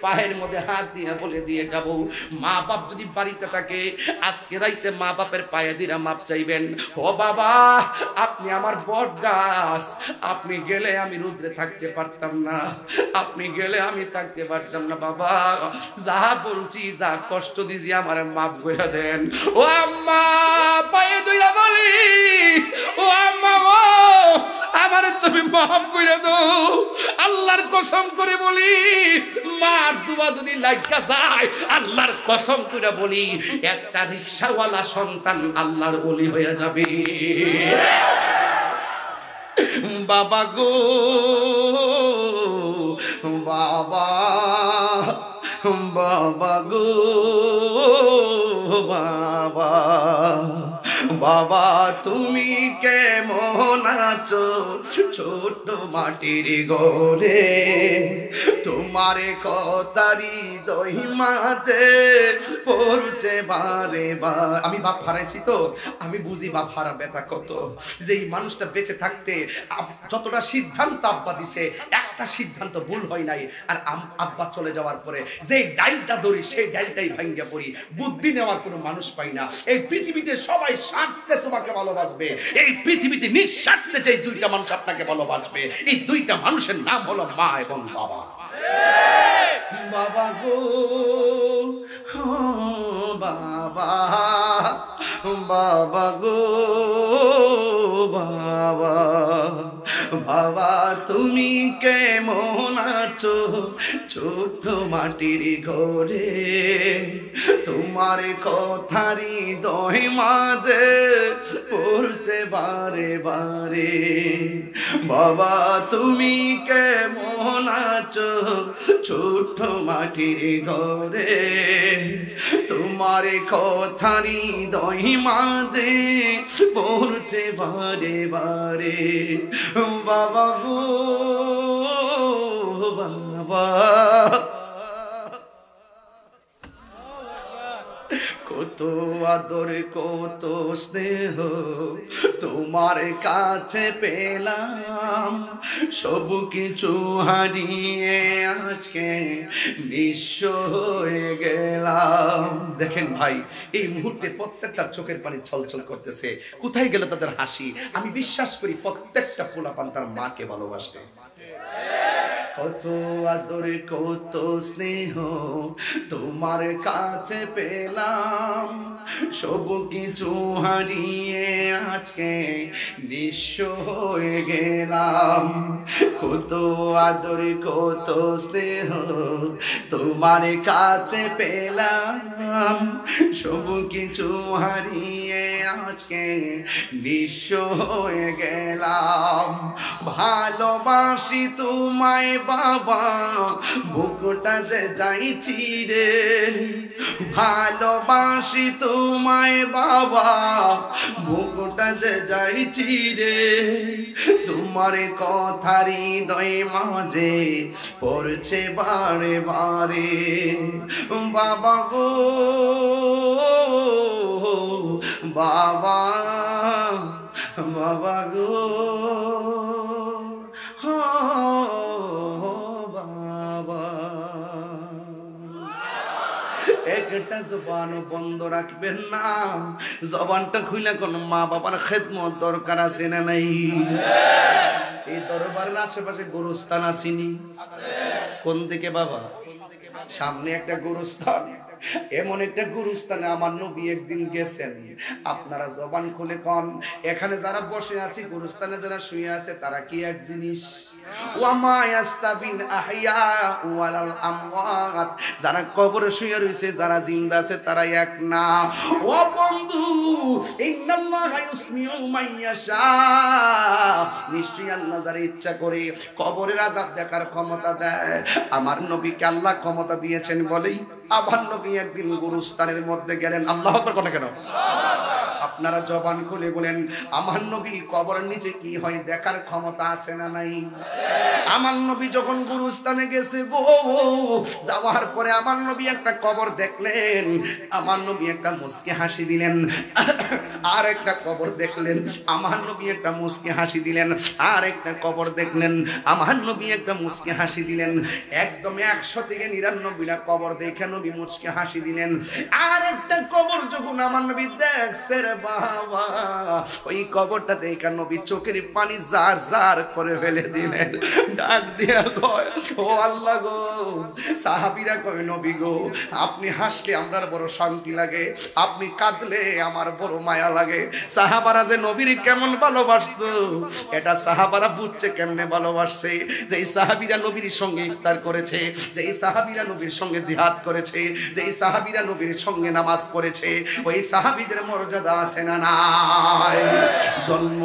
পায়ের মধ্যে হাত দিয়ে বলে দিয়ে যাব, মা বাপ যদি বাড়িতে থাকে আজকে রাইতে মা বাপের পায়ে দিরা মাপ চাইবেন। ও বাবা, আপনি আমার বট গাছ, আপনি গেলে আমি রুদ্রে থাকতে পারতাম না, আপনি গেলে আমি থাকতে পারতাম না। বাবা যা বলছি, যা কষ্ট দিছি আমার মাফ করে দেন। ও আম্মা পায়ে দুইরা বলি, ও আম্মা ও আমার তুমি মাফ করে দাও। আল্লাহর কসম করে বলি, মার দুয়া যদি লাগা যায়, আল্লাহর কসম করে বলি, একটা রিকশাওয়ালা সন্তান আল্লাহর ওলি হয়ে যাবে। বাবা গো বাবা, বাবা গো বাবা, বাবা তুমি কেমন আছো ছোট মাটির ঘরে, তোমার কথারি দই মাঝে পড়ছে বারে বার। আমি বাপ হারাইছি তো আমি বুঝি বাপ হারা ব্যথা কত। যেই মানুষটা বেঁচে থাকতে যতটা সিদ্ধান্ত আব্বা দিছে, একটা সিদ্ধান্ত ভুল হয় নাই। আর আব্বা চলে যাওয়ার পরে যে ডাইলটা ধরি সেই ডাইলটাই ভাঙ্গা পড়ি। বুদ্ধি নেওয়ার কোনো মানুষ পাই না। এই পৃথিবীতে সবাই স্বার্থে তোমাকে ভালোবাসবে, এই পৃথিবীতে নিঃস্বার্থে যে 2টা মানুষ আপনাকে ভালোবাসবে, এই 2টা মানুষের নাম হলো মা এবং বাবা। বাবা গো বাবা, বাবা গো বাবা, বাবা তুমি কেমন আছো ছোট মাটির ঘরে, তোমার কথারি দই মাঝে পড়ছে বারে বারে। বাবা তুমি কেমন নাচো ছোট্ট মাটির ঘরে, তোমার কথারি দই মাঝে পড়ছে বারে বারে। বাবা গো বাবা, কত আদর কত স্নেহ তোমার কাছে পেলাম, সব কিছু হারিয়ে আজকে নিঃস্ব হয়ে গেলাম। দেখেন ভাই, এই মুহূর্তে প্রত্যেকটা চোখের পানি ছলছল করতেছে। কোথায় গেল তাদের হাসি? আমি বিশ্বাস করি প্রত্যেকটা পোলাপান তার মাকে ভালোবাসে। কত আদর কত স্নেহ তোমার কাছে পেলাম, সব কিছু হারিয়ে আজকে নিঃস্ব হয়ে গেলাম। কত আদর কত স্নেহ তোমার কাছে পেলাম, সব কিছু হারিয়ে আজকে নিঃস্ব হয়ে গেলাম। ভালোবাসি তোমায় বাবা, বুকটা যে যাইছি রে, ভালোবাসি তোমায় বাবা, বুকটা যে যাইছি রে, তোমার কথারি হৃদয় মাঝে পড়ছে বারে বারে। বাবা গো বাবা, বাবা গো বাবা। একটা জবান বন্ধ রাখবেন না, জবানটা খুলে কোন মা বাবার খেদমত দরকার আছে না নাই? এই দরবারের আশেপাশে গোরস্থান আসেনি? কোন দিকে বাবা? সামনে একটা গোরস্থান। এমন একটা গুরুস্থানে আমার নবী একদিন গেছেন। আপনারা জবান খুলে কোন, এখানে যারা বসে আছে গুরুস্থানে যারা শুয়ে আছে তারা কি এক জিনিস? ওয়ামা ইয়াস্তাবিন আহইয়া ওয়ালাল আমওয়াত, যারা কবরে শুয়ে রয়েছে যারা জিন্দা আছে তারা এক না। ও বন্ধু, ইন্নাল্লাহা ইউসমিউ মাইয়াশা, নিশ্চয়ই আল্লাহ যারা ইচ্ছা করে কবরের আযাব দেখার ক্ষমতা দেয়। আমার নবীকে আল্লাহ ক্ষমতা দিয়েছেন বলেই আমার নবী একদিন গুরুস্থানের মধ্যে গেলেন। আল্লাহু আকবার কোন কেন? আপনারা জবান খুলে বলেন, আমার নবী কবরের নিচে কি হয় দেখার ক্ষমতা আছে না নাই? আমার নবী যখন গুরুস্থানে গেছে গো, যাওয়ার পরে আমার নবী একটা কবর দেখলেন, আমার নবী একটা মুচকি হাসি দিলেন। আর একটা কবর দেখলেন, আমার নবী একটা মুচকি হাসি দিলেন। আর একটা কবর দেখলেন, আমার নবী একটা মুচকি হাসি দিলেন। একদম 100 থেকে 99টা কবর দেখে নবী মুচকি হাসি দিলেন। আর একটা কবর যখন আমার নবী দেখছে রে বাবা, ওই কবরটা দেখে নবী চোখের পানি জার জার করে ফেলে দিলেন। ডাক দিয়া কয়, ও আল্লাহ গো। সাহাবীরা কয়, নবী গো, আপনি হাসলে আমার বড় শান্তি লাগে, আপনি কাঁদলে আমার বড় মায়া লাগে। সাহাবারা যে নবীর কেমন ভালোবাসতো এটা সাহাবারা বুঝছে কেমনে ভালোবাসছে। যেই সাহাবীরা নবীর সঙ্গে ইফতার করেছে, যেই সাহাবীরা নবীর সঙ্গে জিহাদ করেছে, যেই সাহাবীরা নবীর সঙ্গে নামাজ পড়েছে, ওই সাহাবীদের মর্যাদা আছে না নাই? জন্ম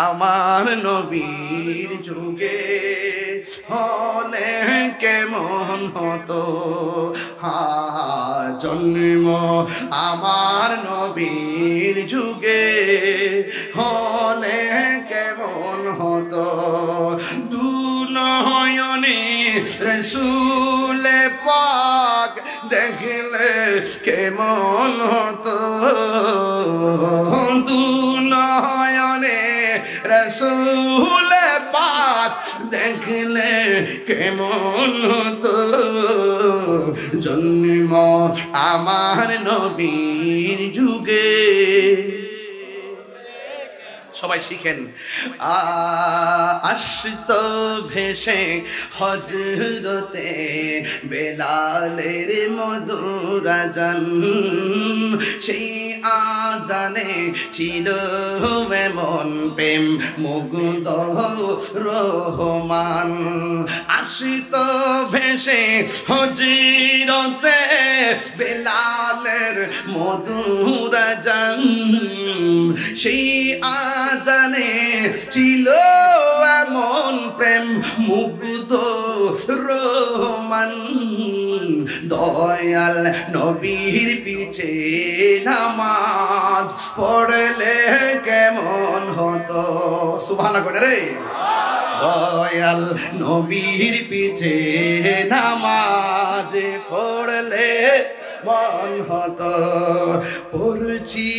আমার নবীর যুগে হলে কেমন হতো, জন্ম আমার নবীর যুগে হলে কেমন হতো, দু নয়নে রাসূল পাক দেখলে কেমন হতো, দু নয়নে রাসূল পাক দেখলে কেমন হতো, জন্ম আমার নবীর যুগে। সবাই শিখেন। আসতো ভেসে হযরতে বেলালের মধুর আযান, সেই আযানে ছিল এমন প্রেম মুগ্ধ রহমান। আসতো ভেসে হযরতে বেলালের মধুর আযান, সেই আযানে ছিল এমন প্রেম মুগ্ধ রহমান দয়াল নবীর পিছে নামাজ পড়লে কেমন হতো সুবহানাল্লাহ করে রে দয়াল নবীর পিছে নামাজ পড়লে মন হতো পড়ছি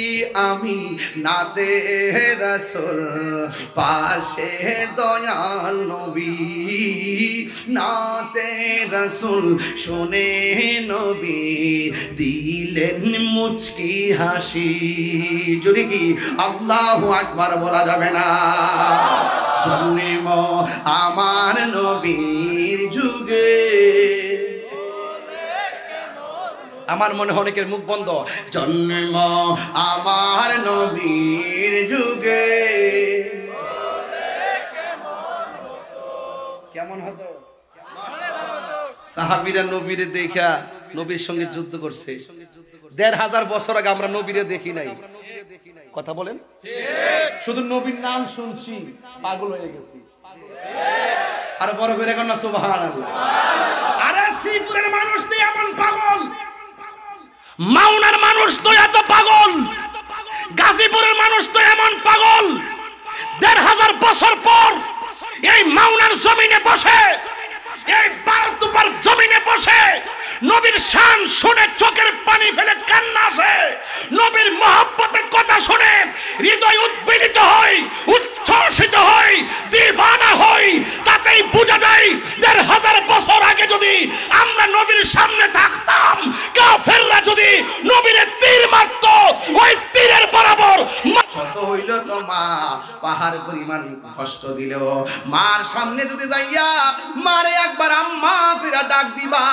আমি নাতে রাসূল পাশে দয়াল নবী নাতে রাসূল শুনে নবী দিলেন মুচকি হাসি জোরে কি আল্লাহু আকবার বলা যাবে না জন্ম আমার নবীর যুগে আমার মনে হয় অনেকের মুখ বন্ধ জন্ম আমার নবীর যুগে কেমন হতো সাহাবীরা নবীরে দেখা নবীর সঙ্গে যুদ্ধ করছে ১৫০০ বছর আগে আমরা নবীরে দেখি নাই কথা বলেন শুধু নবীর নাম শুনছি পাগল হয়ে গেছি আর বড় করে এখন না সুবহানাল্লাহ আরে শ্রীপুরের মানুষ তো এমন পাগল, মাওনার মানুষ তো এত পাগল, গাজীপুরের মানুষ তো এমন পাগল ১৫০০ বছর পর এই মাওনার জমিনে বসে এই বারতুপার জমিনে বসে নবীর শান শুনে চোখের পানি ফেলে কান্না আসে, নবীর মহব্বতের কথা শুনে হৃদয় উদ্বেলিত হয়, উচ্ছ্বসিত হয়, দিওয়ানা হয়। তাতেই বোঝা যায় ১৫০০ বছর আগে যদি আমরা নবীর সামনে থাকতাম, কাফেররা যদি নবীর তীর মারতো, ওই তীরের বরাবর শত হইল তো মা পাহাড় পরিমাণ কষ্ট দিল, মার সামনে যদি যাইয়া মারে একবার আম্মা কইরা ডাক দিবা,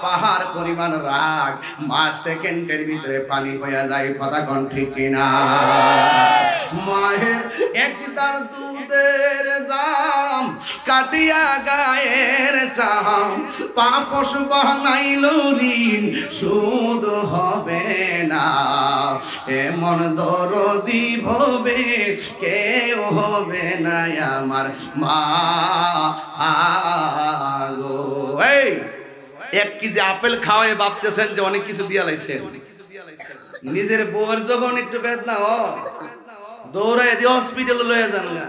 পাহাড় পরিমাণ রাগ, মা সেকেন্ডের ভিতরে পানি হইয়া যায়। কথা কোন ঠিক কিনা? মায়ের একটার দুধের দাম কাটিয়া গায়ের চাম, পাপস বানাইল ঋণ সুদ হবে না, এমন দরদি হবে কেউ হবে না আমার মা গো। এই 1 কেজি আপেল খাওয়াই ভাবতেছেন যে অনেক কিছু দিয়া লাইছেন, নিজের বউর যখন একটু বেদনা হয় দৌড়ায় দিয়ে হসপিটালে লয়ে যান না,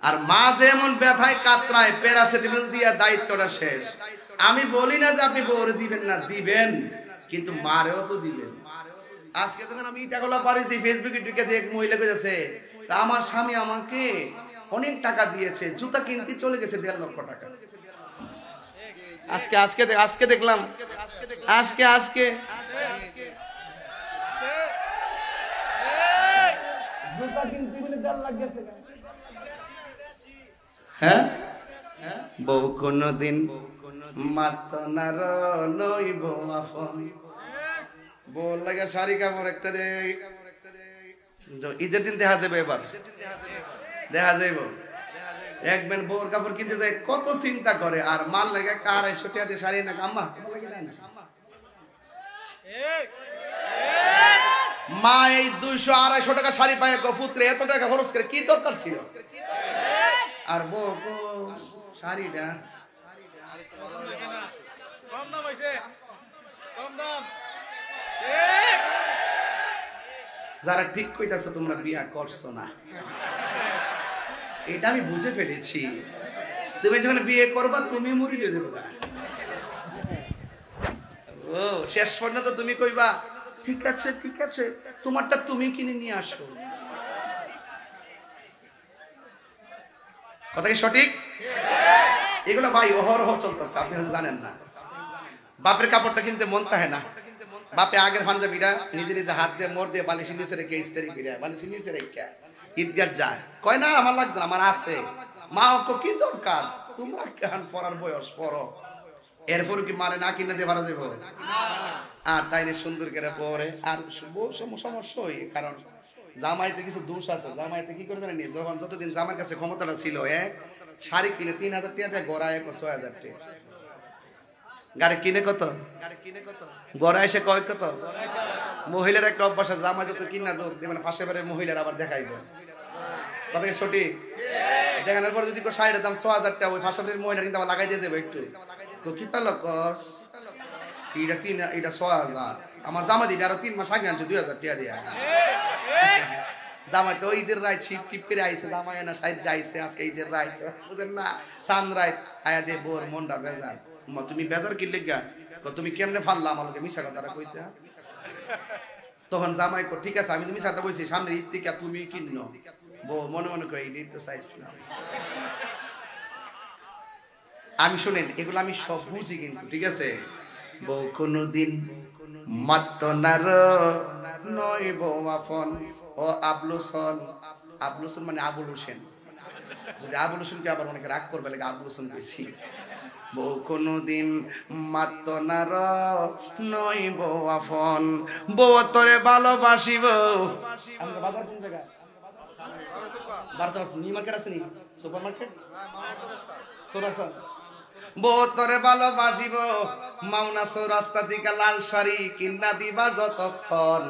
আর মা যেমন ব্যথায় কাতরায় প্যারাসিটামল দিয়া দায়িত্বটা শেষ। আমি বলি না যে আপনি বউরে দিবেন না, দিবেন, কিন্তু মারেও তো দিবেন। আজকে যখন আমি ইটাগুলো পারিছি ফেসবুকে ঢুকে দেখ মহিলা কইছে আমার স্বামী আমাকে অনেক টাকা দিয়েছে, জুতা কিনতে চলে গেছে 1.5 লক্ষ টাকা। আজকে দেখলাম আজকে জুতা কিনতে বলে 1.5 লাখ গেছে। হ্যাঁ বউ কোনদিন মাতনার নইব আফন, বউ লাগা শাড়ি কাপড় একটা দে, ঈদের দিন দেখা যাবে, এবার দেখা যাইব। একবেন বউর কাপড় কিনতে যায় কত চিন্তা করে, আর মাল লাগে 250 টাকা দিয়ে শাড়ি না আম্মা মা এই 200-250 টাকা শাড়ি পায় পুত্রে এত টাকা খরচ করে কি দরকার ছিল? আর বউ শাড়িটা কম দাম হইছে, কম দাম। যারা ঠিক কইতাছো তোমরা বিয়া করছো না, এটা আমি বুঝে ফেলেছি। তুমি যখন বিয়ে করবা তুমি মরিয়ে যাবে। ও শেষ পর্যন্ত তুমি কইবা ঠিক আছে তোমারটা তুমি কিনে নিয়ে আসো। কথা কি সঠিক? এগুলো ভাই অহরহ চলতেছে, আপনি জানেন না। বাপের কাপড়টা কিনতে মন তাহে না, বাপে আগের পাঞ্জাবিরা নিজে নিজে হাত দিয়ে মোড় দিয়ে বালিশের নিচে রেখে ইস্তারি করে বালিশের নিচে রেখে ঈদগাহ যায়, কয় না আমার লাগবে না, আমার আছে। মা ওকে কি দরকার, তোমরা কেন পড়ার বয়স পড়ো, এরপর কি মারে না কিনে দিয়ে পারা যাবে? আর তাই না সুন্দর করে পরে। আর সমস্যা হই, কারণ জামাইতে কিছু দোষ আছে। জামাইতে কি করে জানেন, যখন যতদিন জামার কাছে ক্ষমতাটা ছিল, শাড়ি কিনে 3000 টাকা দিয়ে গড়া 6000 টাকা, গাড়ি কিনে কত, গড়া এসে কয় কত। মহিলার একটা অভ্যাস আছে, জামা যত কিনা দোক মানে পাশে বাড়ির মহিলার আবার দেখাইবে। কথা কি সঠিক? দেখানোর পরে যদি শাড়ির দাম 6,000 টাকা, ওই ফাঁসাফির মহিলা কিন্তু আবার লাগাই দিয়ে যাবে একটু। তো কি তাহলে কস এটা 6,000, আমার জামা দিদি আরো 3 মাস আগে আনছে 2,000 টাকা দিয়া। জামাই তো ঈদের রাইট শীত টিপ করে আইছে, জামাই না সাইড যাইছে আজকে ঈদের রাইট, বুঝেন না, সান রাইট আয়া যে বোর মনটা বেজার। তুমি বেজার কি লেগা, তুমি কেমনে ফাললা আমাকে মিশা কথাটা কইতে। তখন জামাই কো ঠিক আছে আমি তুমি সাথে বলছি সামনে ঈদ থেকে তুমি কিনো, বউ মনে মনে করে ঈদ তো চাইছিলাম আমি। শুনেন এগুলো আমি সব বুঝি কিন্তু, ঠিক আছে। বউ কোনদিন মাত্ত নার নয় বউ আফন ও আবলুসন, আবলুসন মানে আবুল হোসেন, যদি আবুল হোসেনকে আবার অনেকে রাগ করবে লাগে আবুল হোসেন কইছি। বউ কোনদিন মাত্ত নার নয় বউ আফন, বউ তোরে ভালোবাসিব। আমাদের বাজার কোন জায়গা? বারোটা নিউ মার্কেট আছে নি, সুপার মার্কেট চৌরাস্তা। বউ তোরে ভালোবাসিব মাওনা চৌরাস্তা দিকে লাল শাড়ি কিনা দিবা যতক্ষণ।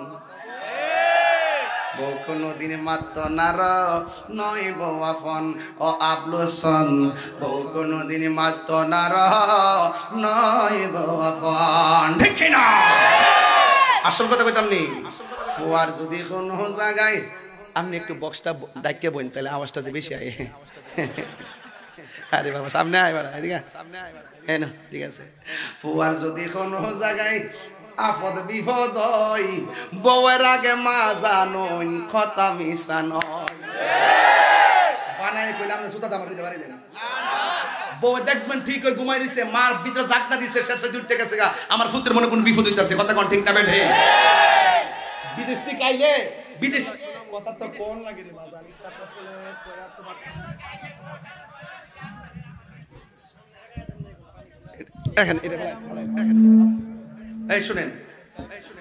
বউ কোনদিন মাত্ত নার নয় বউ আফন ও আবলুসন, বউ কোনদিন মাত্ত নার নয় বউ আফন, ঠিক না? আসল কথা কইতাম নি। ফুয়ার যদি কোনো জায়গায় আপনি একটু বক্সটা ডাইকে বইন তাহলে আওয়াজটা যে বেশি আয়। আরে বাবা সামনে আয় বাড়া, এদিকে সামনে আয় বাড়া, এই না ঠিক আছে। ফুয়ার যদি কোনো জায়গায় আপদ বিপদ হয়, বউয়ের আগে মা জানুন কথা মিশা নয়। বানায় কইলাম না সুতা দাম দিতে পারি না। বউ দেখবেন ঠিক ওই ঘুমাই দিছে, মার ভিতরে জাগনা দিছে, শেষে দুইটা গেছে গা, আমার ফুতের মনে কোন বিপদ হইতাছে, কথা কোন ঠিক না বেঠে। বিদেশ থেকে আইলে বিদেশ কথা তো কোন লাগে রে বাজার। এখন এটা এই শুনেন,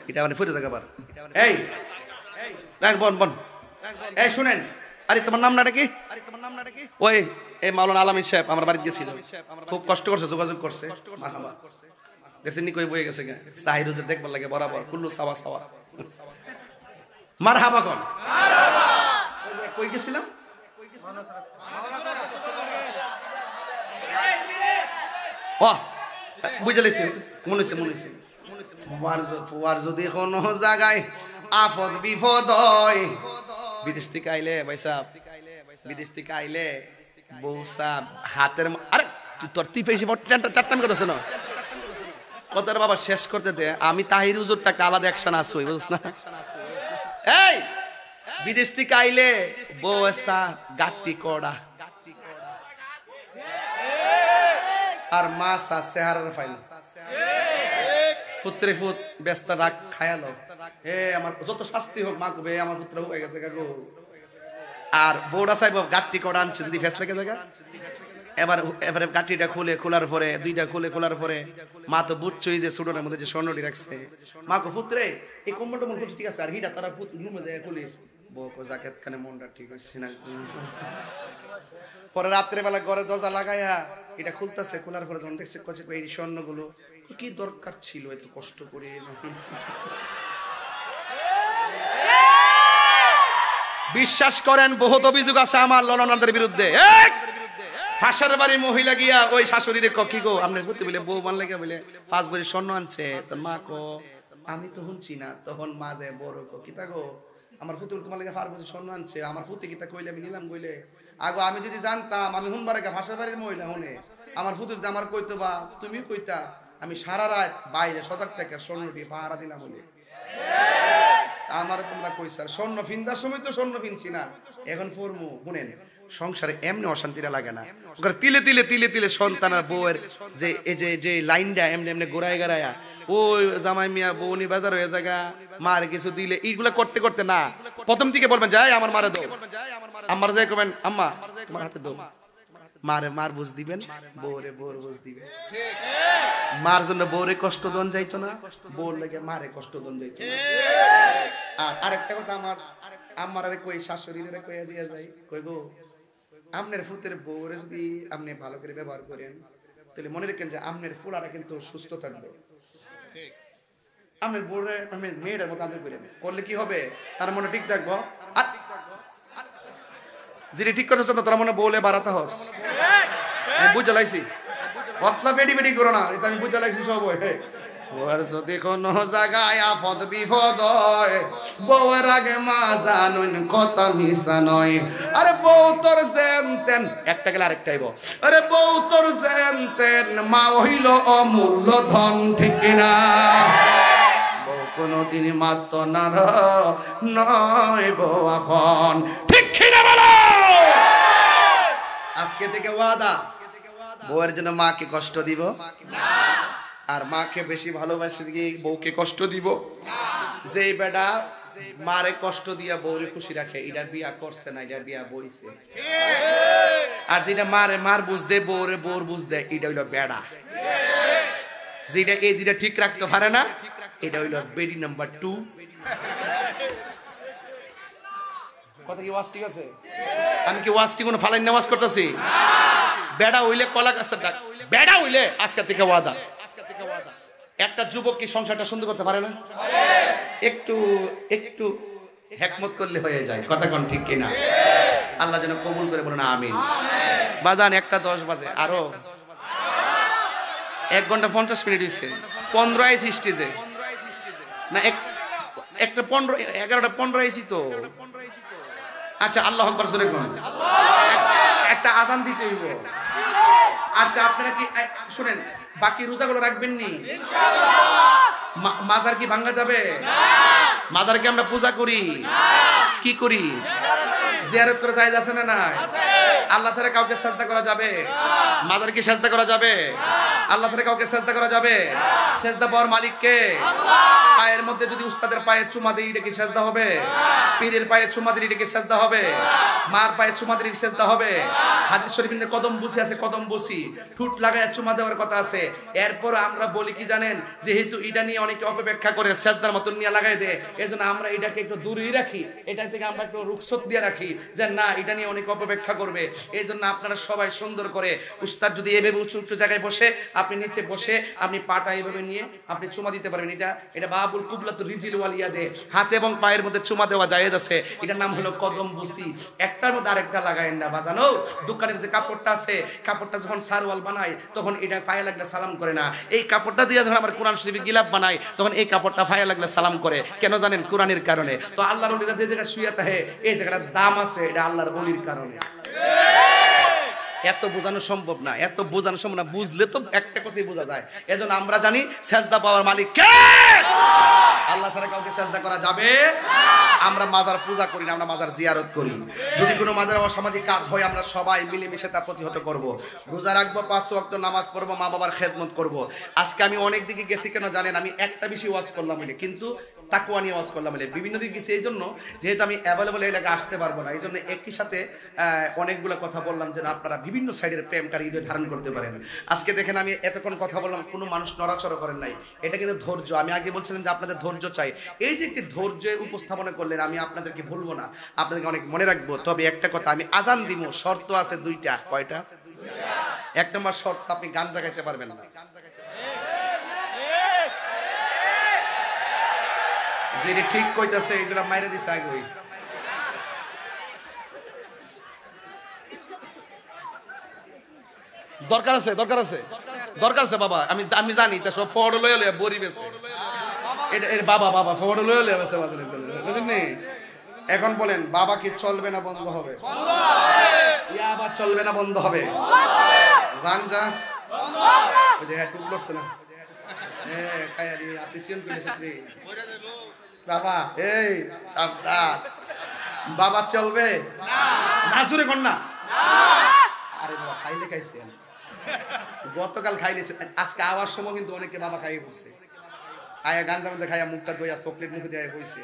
এটা মানে ফুটে জায়গা বার, এই বন বন, এই শুনেন, আরে তোমার নাম নাটা কি? ওই এই মাওলানা আলামিন সাহেব আমার বাড়িতে গেছিল, খুব কষ্ট করছে, যোগাযোগ করছে, দেখছেন নি কই বয়ে গেছে গা, সাহিরুজে দেখবার লাগে বরাবর কুল্লু সাওয়া সাওয়া, মারহাবা কোন কই গেছিলাম, ও বুঝে লেছি, মনে হয়েছে। ফুয়ার যদি কোনো জায়গায় আফদ বিপদ হয়, বিদেশ থেকে আইলে ভাইসা, বিদেশ থেকে আইলে বউ সাহ হাতের, আরে তুই পেয়েছি চারটামি কথা শোনো, কথার বাবা শেষ করতে দে। আমি তাহির হুজুর টাকা আলাদা অ্যাকশন আসবই, বুঝছ না? এই বিদেশ থেকে আইলে বউ সাহ গাট্টি কড়া আর মাছ আছে হারার ফাইল, পুত্রে ফুত ব্যস্ত রাগ খায়ালো, এ আমার যত শাস্তি হোক মা কবে আমার পুত্র হয়ে গেছে কাকু। আর বউটা চাইব গাট্টি কড়া আনছে যদি ফেস লেগে জায়গা, এবারে গাট্টিটা খোলার পরে দুইটা খোলার পরে মা তো বুঝছই যে সুডনের মধ্যে যে স্বর্ণটি রাখছে, মা কো পুত্রে এই কম্বলটা মন করছে ঠিক আছে, আর হিটা তারা পুত রুমে যায় খুলেছে, বউ কো জাকেত খানে মনটা ঠিক হইছে না। পরে রাত্রে বেলা ঘরের দরজা লাগাইয়া এটা খুলতেছে, খোলার পরে যখন দেখছে কচ্ছে এই স্বর্ণগুলো কি দরকার ছিল এত কষ্ট করে। বিশ্বাস করেন বহুত অভিযোগ আছে আমার ললনাদের বিরুদ্ধে। ফাঁসার বাড়ি মহিলা গিয়া ওই শাশুড়িরে কি গো আপনার প্রতি বলে বউ মান লেগে বলে 5 ভরি স্বর্ণ আনছে, তোর মা কো আমি তো শুনছি না, তখন মা যায় বড় কো কিতা গো আমার ফুতুল তোমার লেগে 5 ভরি স্বর্ণ আনছে, আমার ফুতে কিতা কইলে আমি নিলাম কইলে, আগো আমি যদি জানতাম আমি হুনবার আগে ফাঁসার বাড়ির মহিলা হুনে আমার ফুতুল আমার কইতো বা তুমি কইতা, আমি সারা রাত বাইরে সজাগ থেকে স্বর্ণটি পাহারা দিলাম বলে। আমার তোমরা কইছার স্বর্ণ ফিন্দার সময় তো স্বর্ণ ফিনছি না, এখন ফরমু শুনেন সংসারে এমনি অশান্তিটা লাগে না, ওখানে তিলে তিলে তিলে তিলে সন্তান আর বউয়ের যে এই যে লাইনটা এমনি এমনি গোড়ায় গাড়ায়া ওই জামাই মিয়া বউনি বাজার হয়ে জায়গা মার কিছু দিলে এইগুলা করতে করতে না, প্রথম থেকে বলবেন যাই আমার মারে দাও, আমার যাই করবেন আম্মা তোমার হাতে দাও, মার বুঝ দিবেন, বউরে বউর বুঝ দিবেন, মার জন্য বউরে কষ্ট দন যাইতো না, বউর লাগে মারে কষ্ট দন যাইতো না। আর আরেকটা কথা আমার আরে কই শাশুড়িরে কইয়া দিয়া যায়, কই গো আমনের ফুতের বউরে যদি আপনি ভালো করে ব্যবহার করেন তাহলে মনে রাখেন যে আমনের ফুলাটা কিন্তু সুস্থ থাকবে, আমনের বউরে আমি মেয়েটার মতো আদর করে করলে কি হবে, তার মনে ঠিক থাকবো। যিনি ঠিক করতেছ তোরা মনে বলে বাড়াতে হস বুঝে লাইছি অতলা বেডি বেডি করো না এটা আমি বুঝে লাইছি সব ওর যদি কোনো জায়গায় আফদ বিপদ হয় বউয়ের আগে মা জানুন কথা মিশা নয় আরে বউ তোর জেনতেন একটা গেলে আরেকটা আইব আরে বউ তোর জেনতেন মা হইল অমূল্য ধন ঠিক কিনা বউ কোনদিন মাত্র না নয় বউ আফন ঠিক কিনা বলো আজকে থেকে ওয়াদা বউয়ের জন্য মাকে কষ্ট দিব না আর মাকে বেশি ভালোবাসি কি বউকে কষ্ট দিব যে বেটা মারে কষ্ট দিয়া বউরে খুশি রাখে এটা বিয়া করছে না এটা বিয়া বইছে আর যেটা মারে মার বুঝ দে বউরে বউর বুঝ দে এটা হইলো বেড়া যেটা এই যেটা ঠিক রাখতে পারে না এটা হইলো বেডি নাম্বার 2 কথা কি ওয়াজ ঠিক আছে আমি কি ওয়াজ কি কোনো ফালাইন নামাজ করতেছি বেড়া হইলে কলা গাছের ডাক বেড়া হইলে আজকে থেকে ওয়াদা একটা যুবক কি সংসারটা সুন্দর করতে পারে না একটু একটু হিকমত করলে হয়ে যায় কথা কোন ঠিক কিনা আল্লাহ যেন কবুল করে বলেন আমিন বাজান 1:10 বাজে আরো 1 ঘন্টা 50 মিনিট হইছে 15 আইছি স্টেজে না একটা 15 11টা 15 আইছি তো আচ্ছা আল্লাহু আকবার জোরে কোন একটা আজান দিতে হইব আচ্ছা আপনারা কি শুনেন বাকি রোজাগুলো রাখবেন নি ইনশাআল্লাহ মাজার কি ভাঙা যাবে না মাজার কি আমরা পূজা করি না কি করি জিয়ারত করে যায় আছে না না আছে আল্লাহ ছাড়া কাউকে সিজদা করা যাবে না মাজার কি সিজদা করা যাবে না আল্লাহ ছাড়া কাউকে সিজদা করা যাবে না সিজদা পাওয়ার মালিক কে আল্লাহ পায়ের মধ্যে যদি উস্তাদের পায়ে চুমা দেই এটা কি সিজদা হবে না পীরের পায়ে চুমা দিলে এটা কি সিজদা হবে না মার পায়ে চুমা দিলে সিজদা হবে না হাদিস শরীফে কদম বসি আছে কদম বসি ঠুট লাগায় চুমা দেওয়ার কথা আছে এরপর আমরা বলি কি জানেন যেহেতু এটা নিয়ে অনেকে অপব্যাখ্যা করে সিজদার মতন নিয়ে লাগাই দেয় এজন্য আমরা এটাকে একটু দূরেই রাখি এটা থেকে আমরা একটু রুখসত দিয়ে রাখি যে না এটা নিয়ে অনেক অপব্যাখ্যা করবে এইজন্য আপনারা সবাই সুন্দর করে উস্তাদ যদি এভাবে উঁচু উঁচু জায়গায় বসে আপনি নিচে বসে আপনি পাটা এইভাবে নিয়ে আপনি চুমা দিতে পারবেন এটা বাবুল কুবলাতুর রিজিল ওয়ালিয়াদে হাতে এবং পায়ের মধ্যে চুমা দেওয়া জায়েজ আছে এটার নাম হলো কদম বুসি একটার মধ্যে আরেকটা লাগায়েন না বাজানো দোকানের যে কাপড়টা আছে কাপড়টা যখন সারওয়াল বানায় তখন এটা পায়ে লাগলে সালাম করে না এই কাপড়টা দিয়ে যখন আবার কোরআন শরীফে গিলাফ বানায় তখন এই কাপড়টা পায়ে লাগলে সালাম করে কেন জানেন কোরআনের কারণে তো আল্লাহর ওলিরা যে জায়গায় শুয়ে থাকে এই জায়গাটার দাম আছে এটা আল্লাহর ওলির কারণে এত বোঝানো সম্ভব না এত বোঝানো সম্ভব না বুঝলে তো একটা কথাই বোঝা যায় এজন্য আমরা জানি সেজদা পাওয়ার মালিক কে আল্লাহ ছাড়া কাউকে সেজদা করা যাবে না আমরা মাজার পূজা করি না আমরা মাজার জিয়ারত করি যদি কোনো মাজার অসামাজিক কাজ হয় আমরা সবাই মিলেমিশে তা প্রতিহত করব রোজা রাখবো 5 ওয়াক্ত নামাজ পড়বো মা বাবার খেদমত করব আজকে আমি অনেক দিকে গেছি কেন জানেন আমি একটা বেশি ওয়াজ করলাম বলে কিন্তু তাকওয়া নিয়ে ওয়াজ করলাম বলে বিভিন্ন দিকে গেছি এই জন্য যেহেতু আমি অ্যাভেলেবল এই এলাকায় আসতে পারবো না এই জন্য একই সাথে অনেকগুলো কথা বললাম যেন আপনারা বিভিন্ন সাইডের প্রেমকারী হৃদয় ধারণ করতে পারেন আজকে দেখেন আমি এতক্ষণ কথা বললাম কোনো মানুষ নড়াচড়া করেন নাই এটা কিন্তু ধৈর্য আমি আগে বলছিলাম যে আপনাদের ধৈর্য চাই এই যে একটি ধৈর্যের উপস্থাপনা করলেন আমি আপনাদেরকে ভুলবো না আপনাদেরকে অনেক মনে রাখবো তবে একটা কথা আমি আজান দিব শর্ত আছে 2টা কয়টা 1 নম্বর শর্ত আপনি গাঞ্জা খাইতে পারবেন না যেটা ঠিক কইতাছে এগুলা মাইরে দিছে আগে দরকার আছে দরকার আছে দরকার আছে বাবা আমি জানি তা সব ফড় লয়ে লয়ে বড়ি বেছে এটা এর বাবা বাবা ফড় লয়ে লয়ে বেছে বুঝলেন এখন বলেন বাবা কি চলবে না বন্ধ হবে বন্ধ হবে ইয়াবা চলবে না বন্ধ হবে বন্ধ হবে গাঞ্জা বন্ধ হবে ওই যে টুক করছে না খায়ারি আতিসিয়ন কইছে রে কইরা দেব বাবা এই সাবধান বাবা চলবে না না জোরে কোন না আরে বাবা খাইলে খাইছেন গতকাল খাইলেছেন আজকে আওয়ার সময় কিন্তু অনেকে বাবা খাইয়ে বসে আয়া গাঞ্জা মধ্যে খাইয়া মুখটা ধোয়া চকলেট মুখে দেয়া হইছে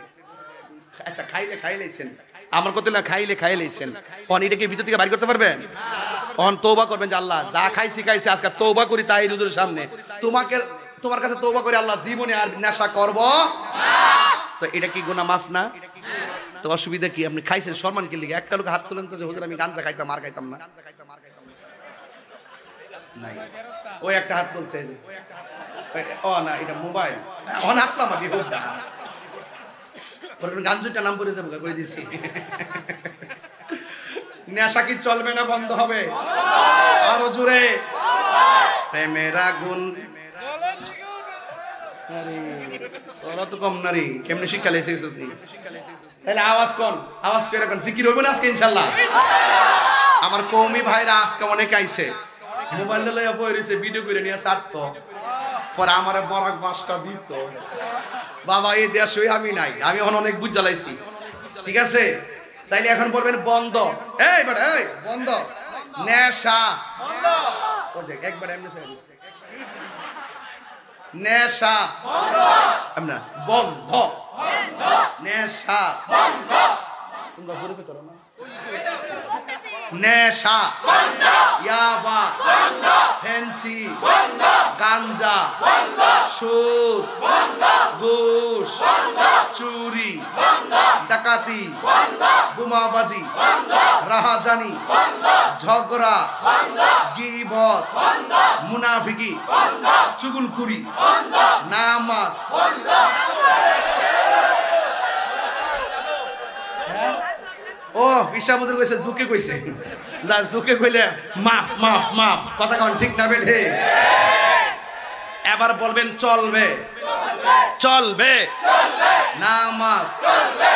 আচ্ছা খাইলেছেন আমার কত না খাইলেছেন অন এটাকে ভিতর থেকে বাইর করতে পারবেন অন তওবা করবেন যে আল্লাহ যা খাইছি আজকে তওবা করি তাই হুজুরের সামনে তোমার কাছে তওবা করে আল্লাহ জীবনে আর নেশা করব না তো এটা কি গুনাহ মাফ না তো অসুবিধা কি আপনি খাইছেন সম্মান কি লিগে একটা লোক হাত তুলেন তো যে হুজুর আমি গাঞ্জা খাইতাম আর খাইতাম না নাই ওই একটা হাত তুলছে এই যে ও না এটা মোবাইল অন হাতলাম আমি বুঝা পরে গাঞ্জুটা নাম পড়ে যাবো কই দিছি নেশা কি চলবে না বন্ধ হবে? আরো জোরে। প্রেমের আগুন। ওরা তো কম নারী, কেমনে শিক্ষা লেছে তাহলে আওয়াজ কোন আওয়াজ করে কোন জিকির হইব না আজকে ইনশাআল্লাহ। আমার কওমি ভাইরা আজকে অনেক আইছে, মোবাইল লইয়া বই রইছে, ভিডিও করে নিয়ে ছাড়তো, পরে আমারে বরাক বাসটা দিত। বাবা এই দেশে আমি নাই, আমি এখন অনেক বুঝ জ্বালাইছি, ঠিক আছে? তাইলে এখন বলবেন বন্ধ। এই বেটা এই বন্ধ, নেশা বন্ধ। ও দেখ একবার এমনি নেশা বন্ধ, আমরা বন্ধ বন্ধ, নেশা বন্ধ। তোমরা জোরে করো না। নেশা বন্ধ, ইয়াবা বন্ধ, ফেন্সি বন্ধ, গাঞ্জা বন্ধ, সুদ বন্ধ, ঘুষ বন্ধ, চুরি বন্ধ, ডাকাতি বন্ধ, বোমাবাজি বন্ধ, রাহাজানি বন্ধ, ঝগড়া বন্ধ, গীবত বন্ধ, মুনাফিকি বন্ধ, চুগলখুরি বন্ধ, নামাজ বন্ধ। ও ঈশাবুদুর কইছে, জুকে কইছে, যা জুকে কইলে মাফ মাফ মাফ, কথা কোন ঠিক না বেঠে? এবার বলবেন চলবে চলবে, নামাজ চলবে।